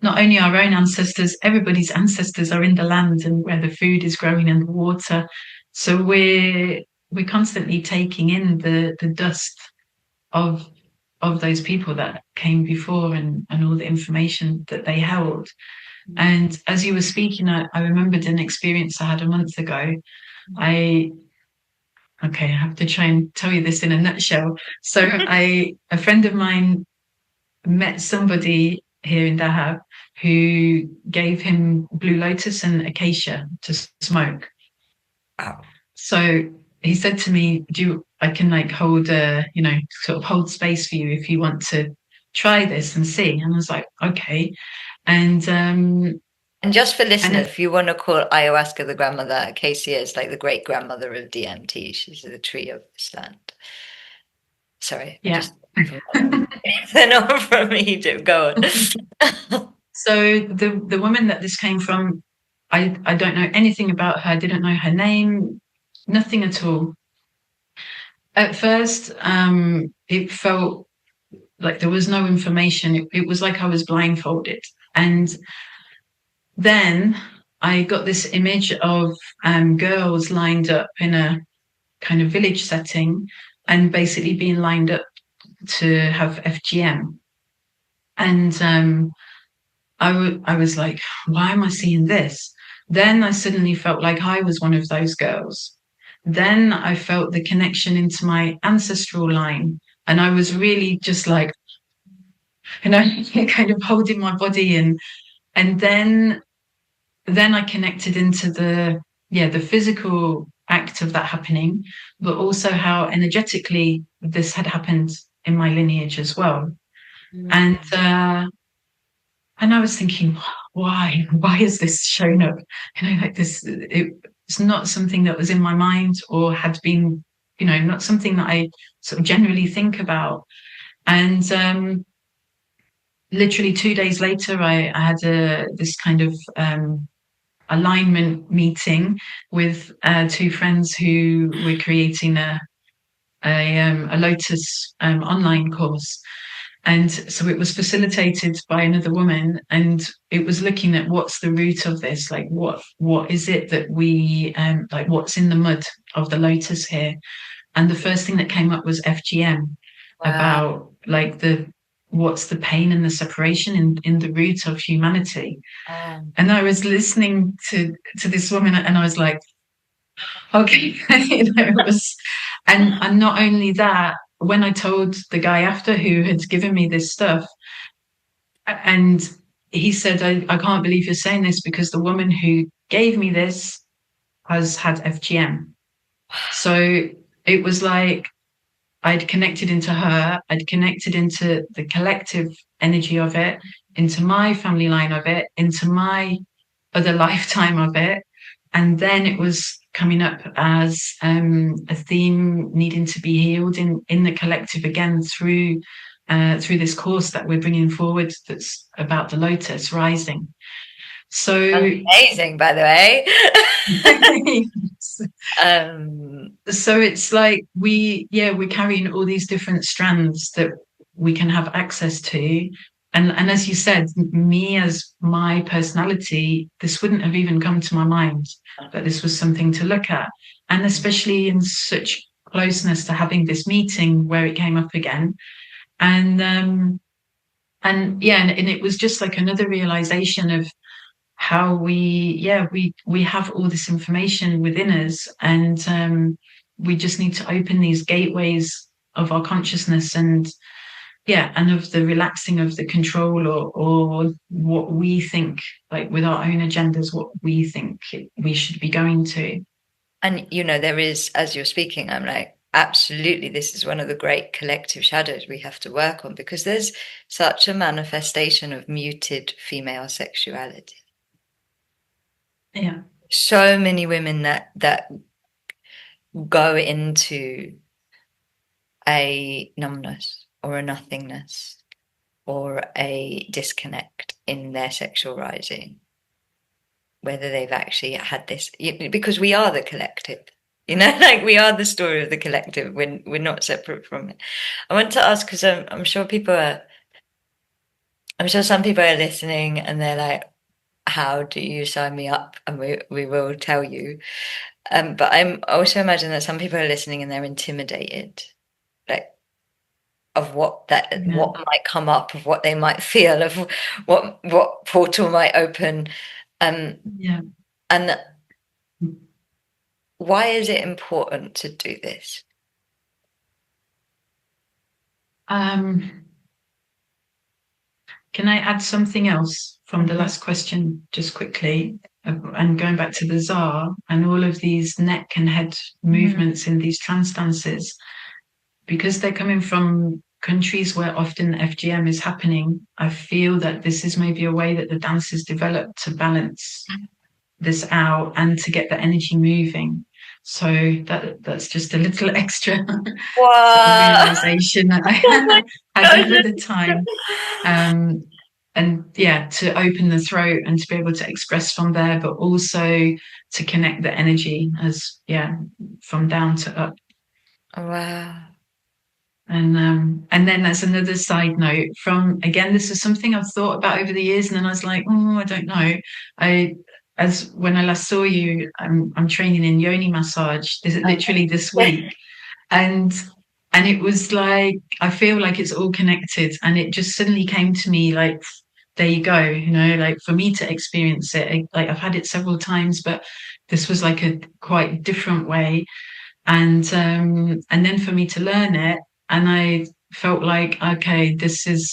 not only our own ancestors, everybody's ancestors are in the land and where the food is growing and the water. So we're constantly taking in the dust of those people that came before, and all the information that they held. And as you were speaking, I remembered an experience I had a month ago. I Okay, I have to try and tell you this in a nutshell. So a friend of mine met somebody here in Dahab who gave him blue lotus and acacia to smoke. Wow. So he said to me, I can like hold sort of hold space for you if you want to try this and see. And I was like, okay. And And just for and listeners, if you want to call ayahuasca the grandmother, Acacia is like the great grandmother of DMT. She's the tree of this land. Sorry, I yeah. just not from Egypt. Go on. So the woman that this came from, I don't know anything about her. I didn't know her name, nothing at all. At first, it felt like there was no information. It was like I was blindfolded. And then I got this image of girls lined up in a kind of village setting and basically being lined up to have FGM. And I was like, why am I seeing this? Then I suddenly felt like I was one of those girls. Then I felt the connection into my ancestral line. And I was really just like, kind of holding my body, and then I connected into the physical act of that happening, but also how energetically this had happened in my lineage as well. And I was thinking, why has this shown up? Like this, it's not something that was in my mind or had been, not something that I sort of generally think about. And literally 2 days later, I had this kind of alignment meeting with two friends who were creating a Lotus online course. And so it was facilitated by another woman, and it was looking at what's the root of this, like what is it that we like, what's in the mud of the lotus here. And the first thing that came up was FGM, Wow. about like the what's the pain and the separation in the root of humanity. And I was listening to this woman, and I was like, okay, it was, and not only that, when I told the guy after who had given me this stuff, and he said, I can't believe you're saying this because the woman who gave me this has had FGM. So it was like I'd connected into her, I'd connected into the collective energy of it, into my family line of it, into my other lifetime of it. And then it was coming up as a theme needing to be healed in the collective again through through this course that we're bringing forward that's about the lotus rising. So, Amazing, by the way. um, so it's like we're carrying all these different strands that we can have access to. And as you said, me as my personality, this wouldn't have even come to my mind that this was something to look at. And especially in such closeness to having this meeting where it came up again. And yeah, and it was just like another realization of how we have all this information within us, and we just need to open these gateways of our consciousness, and of the relaxing of the control, or what we think, like with our own agendas, what we think we should be going to. and there is, as you're speaking, I'm like, absolutely, this is one of the great collective shadows we have to work on, because there's such a manifestation of muted female sexuality. Yeah. So many women that go into a numbness or a nothingness or a disconnect in their sexual rising, whether they've actually had this, because we are the collective, like we are the story of the collective. We're not separate from it. I want to ask, because I'm sure some people are listening and they're like, how do you sign me up? And we will tell you. But I'm also imagine that some people are listening and they're intimidated, like of what Yeah. what might come up, of what they might feel, of what portal might open. Yeah. And why is it important to do this? um Can I add something else from the last question just quickly? And going back to the Tsar and all of these neck and head movements in these trance dances, because they're coming from countries where often FGM is happening, I feel that this is maybe a way that the dance is developed to balance this out and to get the energy moving. So that's just a little extra sort of Wow. realization that I Oh my had over gosh. the time. And yeah, to open the throat and to be able to express from there, but also to connect the energy as from down to up. Wow. And then there's another side note from, again, this is something I've thought about over the years, and then I was like, oh, I don't know. I As when I last saw you, I'm training in yoni massage. This is literally this week, and it was like, I feel like it's all connected, and it just suddenly came to me like, there you go, like for me to experience it, like I've had it several times, but this was like a quite different way, and then for me to learn it, and I felt like, okay,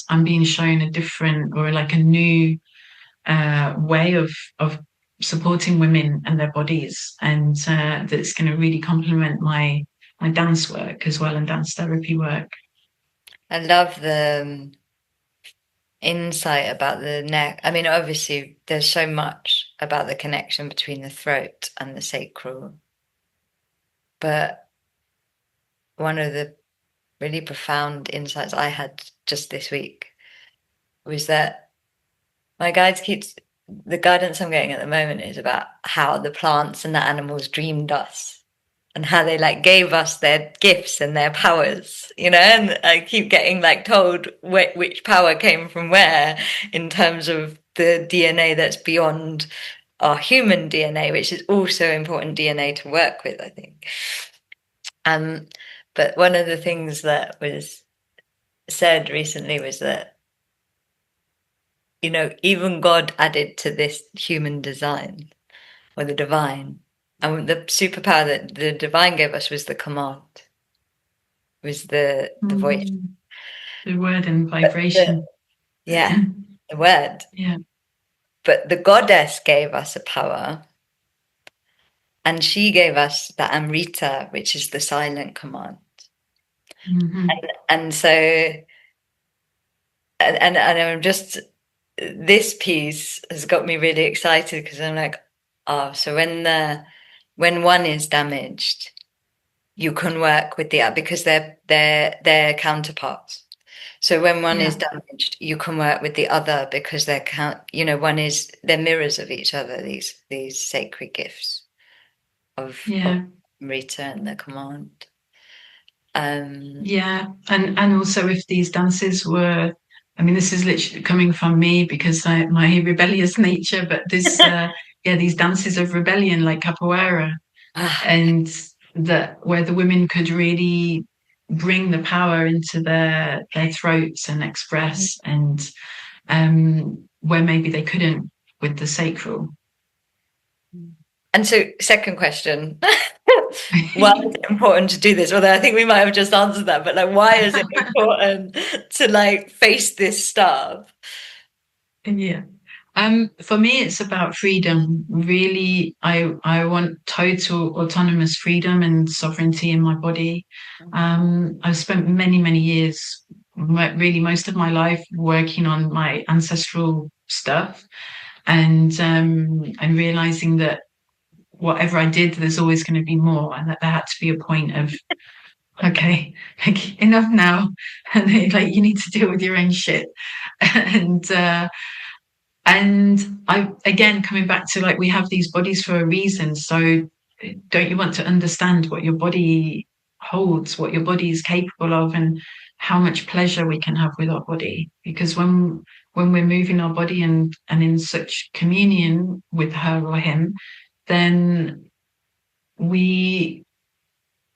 I'm being shown a different, or like a new way of supporting women and their bodies, and that's going to really complement my dance work as well, and dance therapy work. I love the insight about the neck. I mean, obviously, there's so much about the connection between the throat and the sacral, but one of the really profound insights I had just this week was that my guides keeps the guidance I'm getting at the moment is about how the plants and the animals dreamed us, and how they like gave us their gifts and their powers, and I keep getting like told which power came from where, in terms of the DNA that's beyond our human DNA, which is also important DNA to work with, I think. But one of the things that was said recently was that, even God added to this human design, or the divine. And the superpower that the divine gave us was the command, was the voice. The word and But vibration. yeah, the word. Yeah. But the goddess gave us a power, and she gave us the Amrita, which is the silent command. Mm-hmm. And so, and I'm just, this piece has got me really excited, because I'm like, oh, so when one is damaged, you can work with the other, because they're counterparts. So when one is Yeah. damaged, you can work with the other because they're they're mirrors of each other, these sacred gifts of Yeah. return the command. Yeah. And also if these dances were, I mean, this is literally coming from me because my rebellious nature, but this, yeah, these dances of rebellion like capoeira, ah, and that where the women could really bring the power into their throats and express, and where maybe they couldn't with the sacral. and so, second question. Why is it important to do this? Although I think we might have just answered that, but like, why is it important to like face this stuff? Yeah. For me, it's about freedom. Really, I want total autonomous freedom and sovereignty in my body. I've spent many, many years, really most of my life, working on my ancestral stuff, and realizing that whatever I did, there's always going to be more, and that there had to be a point of, okay, like, enough now, and like you need to deal with your own shit, and. And I, again, coming back to like, we have these bodies for a reason. So don't you want to understand what your body holds, what your body is capable of, and how much pleasure we can have with our body? Because when we're moving our body and in such communion with her or him, then we,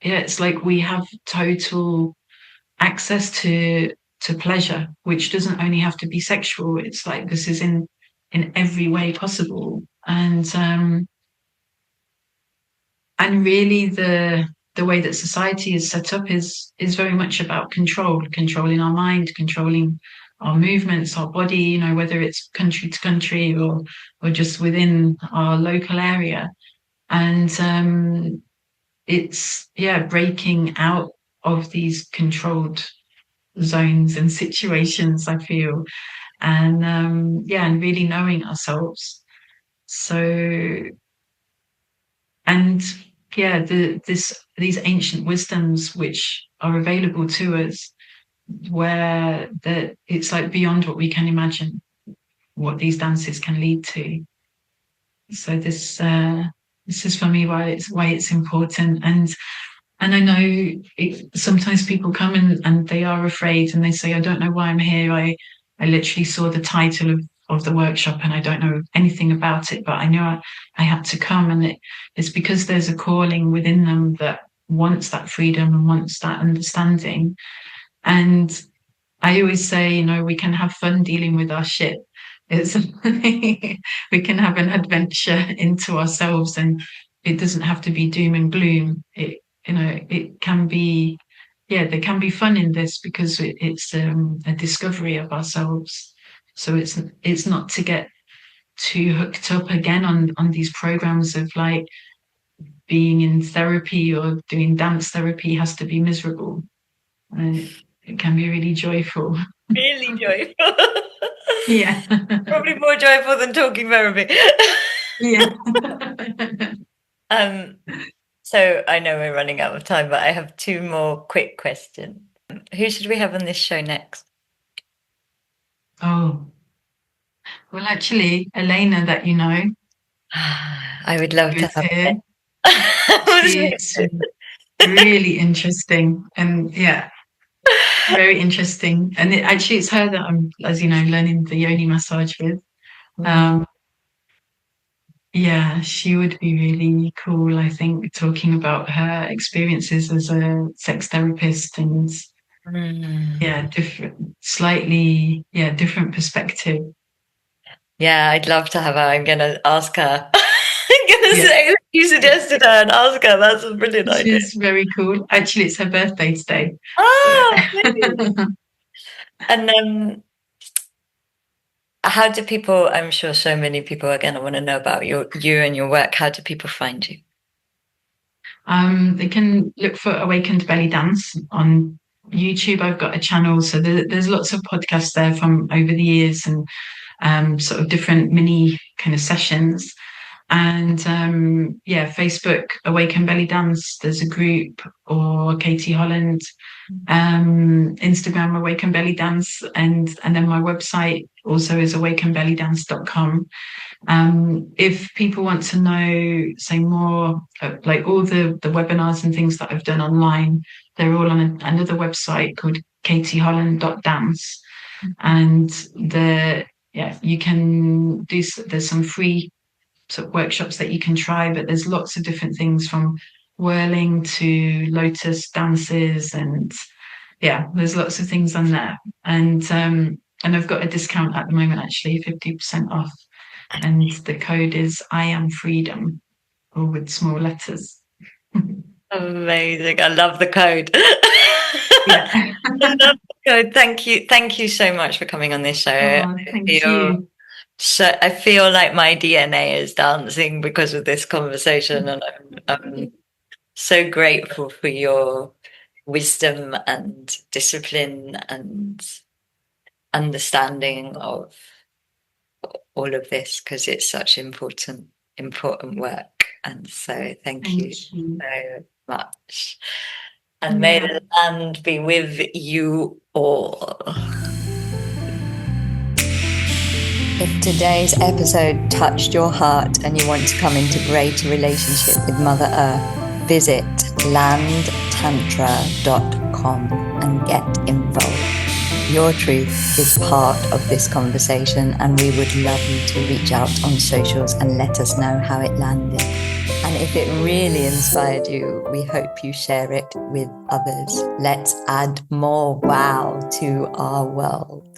yeah, it's like we have total access to pleasure, which doesn't only have to be sexual. It's like this is in every way possible, and really the way that society is set up is very much about control, controlling our mind, controlling our movements, our body. You know, whether it's country to country or just within our local area, and it's, yeah, breaking out of these controlled zones and situations, I feel, and yeah, and really knowing ourselves. So, and yeah, these ancient wisdoms which are available to us, where it's like beyond what we can imagine, what these dances can lead to. So this is for me why it's important. And I know sometimes people come and they are afraid and they say, I don't know why I'm here. I literally saw the title of the workshop and I don't know anything about it, but I knew I had to come. And it's because there's a calling within them that wants that freedom and wants that understanding. And I always say, you know, we can have fun dealing with our shit. It's we can have an adventure into ourselves, and it doesn't have to be doom and gloom. It can be, yeah, there can be fun in this because it's a discovery of ourselves. So it's not to get too hooked up again on these programs of like being in therapy or doing dance therapy has to be miserable. It can be really joyful. Really joyful. Yeah. Probably more joyful than talking therapy. Yeah. um, so I know we're running out of time, but I have two more quick questions. Who should we have on this show next? Oh, well, actually, Elena, that you know, I would love to is have here. it. I was really She's really interesting, and yeah, very interesting. And actually, it's her that I'm, as you know, learning the yoni massage with. Um, yeah, she would be really cool, I think, talking about her experiences as a sex therapist, and yeah, Mm. slightly, yeah, different perspective. Yeah, I'd love to have her. I'm gonna ask her. I'm gonna Yeah, say you suggested her and ask her. That's a brilliant idea. she's very cool. Actually, it's her birthday today. So Oh, amazing. And then how do people, I'm sure so many people are gonna want to know about you and your work. How do people find you? they can look for Awakened Bellydance on YouTube. I've got a channel, so there's lots of podcasts there from over the years, and sort of different mini kind of sessions. And Facebook, Awakened Bellydance, there's a group, or Katie Holland, Instagram, Awakened Bellydance, and then my website also is awakenedbellydance.com. If people want to know, say, more, like all the webinars and things that I've done online, they're all on another website called katieholland.dance. And you can do, there's some free sort of workshops that you can try, but there's lots of different things from whirling to lotus dances, and there's lots of things on there. And I've got a discount at the moment, actually, 50% off. And the code is I am freedom, all with small letters. Amazing. I love the code. Yeah. I love the code. Thank you so much for coming on this show. Oh, thank you. So I feel like my DNA is dancing because of this conversation, and I'm so grateful for your wisdom and discipline and understanding of all of this, because it's such important work. And so thank you so much. And may the land be with you all. If today's episode touched your heart and you want to come into greater relationship with Mother Earth, visit landtantra.com and get involved. Your truth is part of this conversation, and we would love you to reach out on socials and let us know how it landed. And if it really inspired you, we hope you share it with others. Let's add more wow to our world.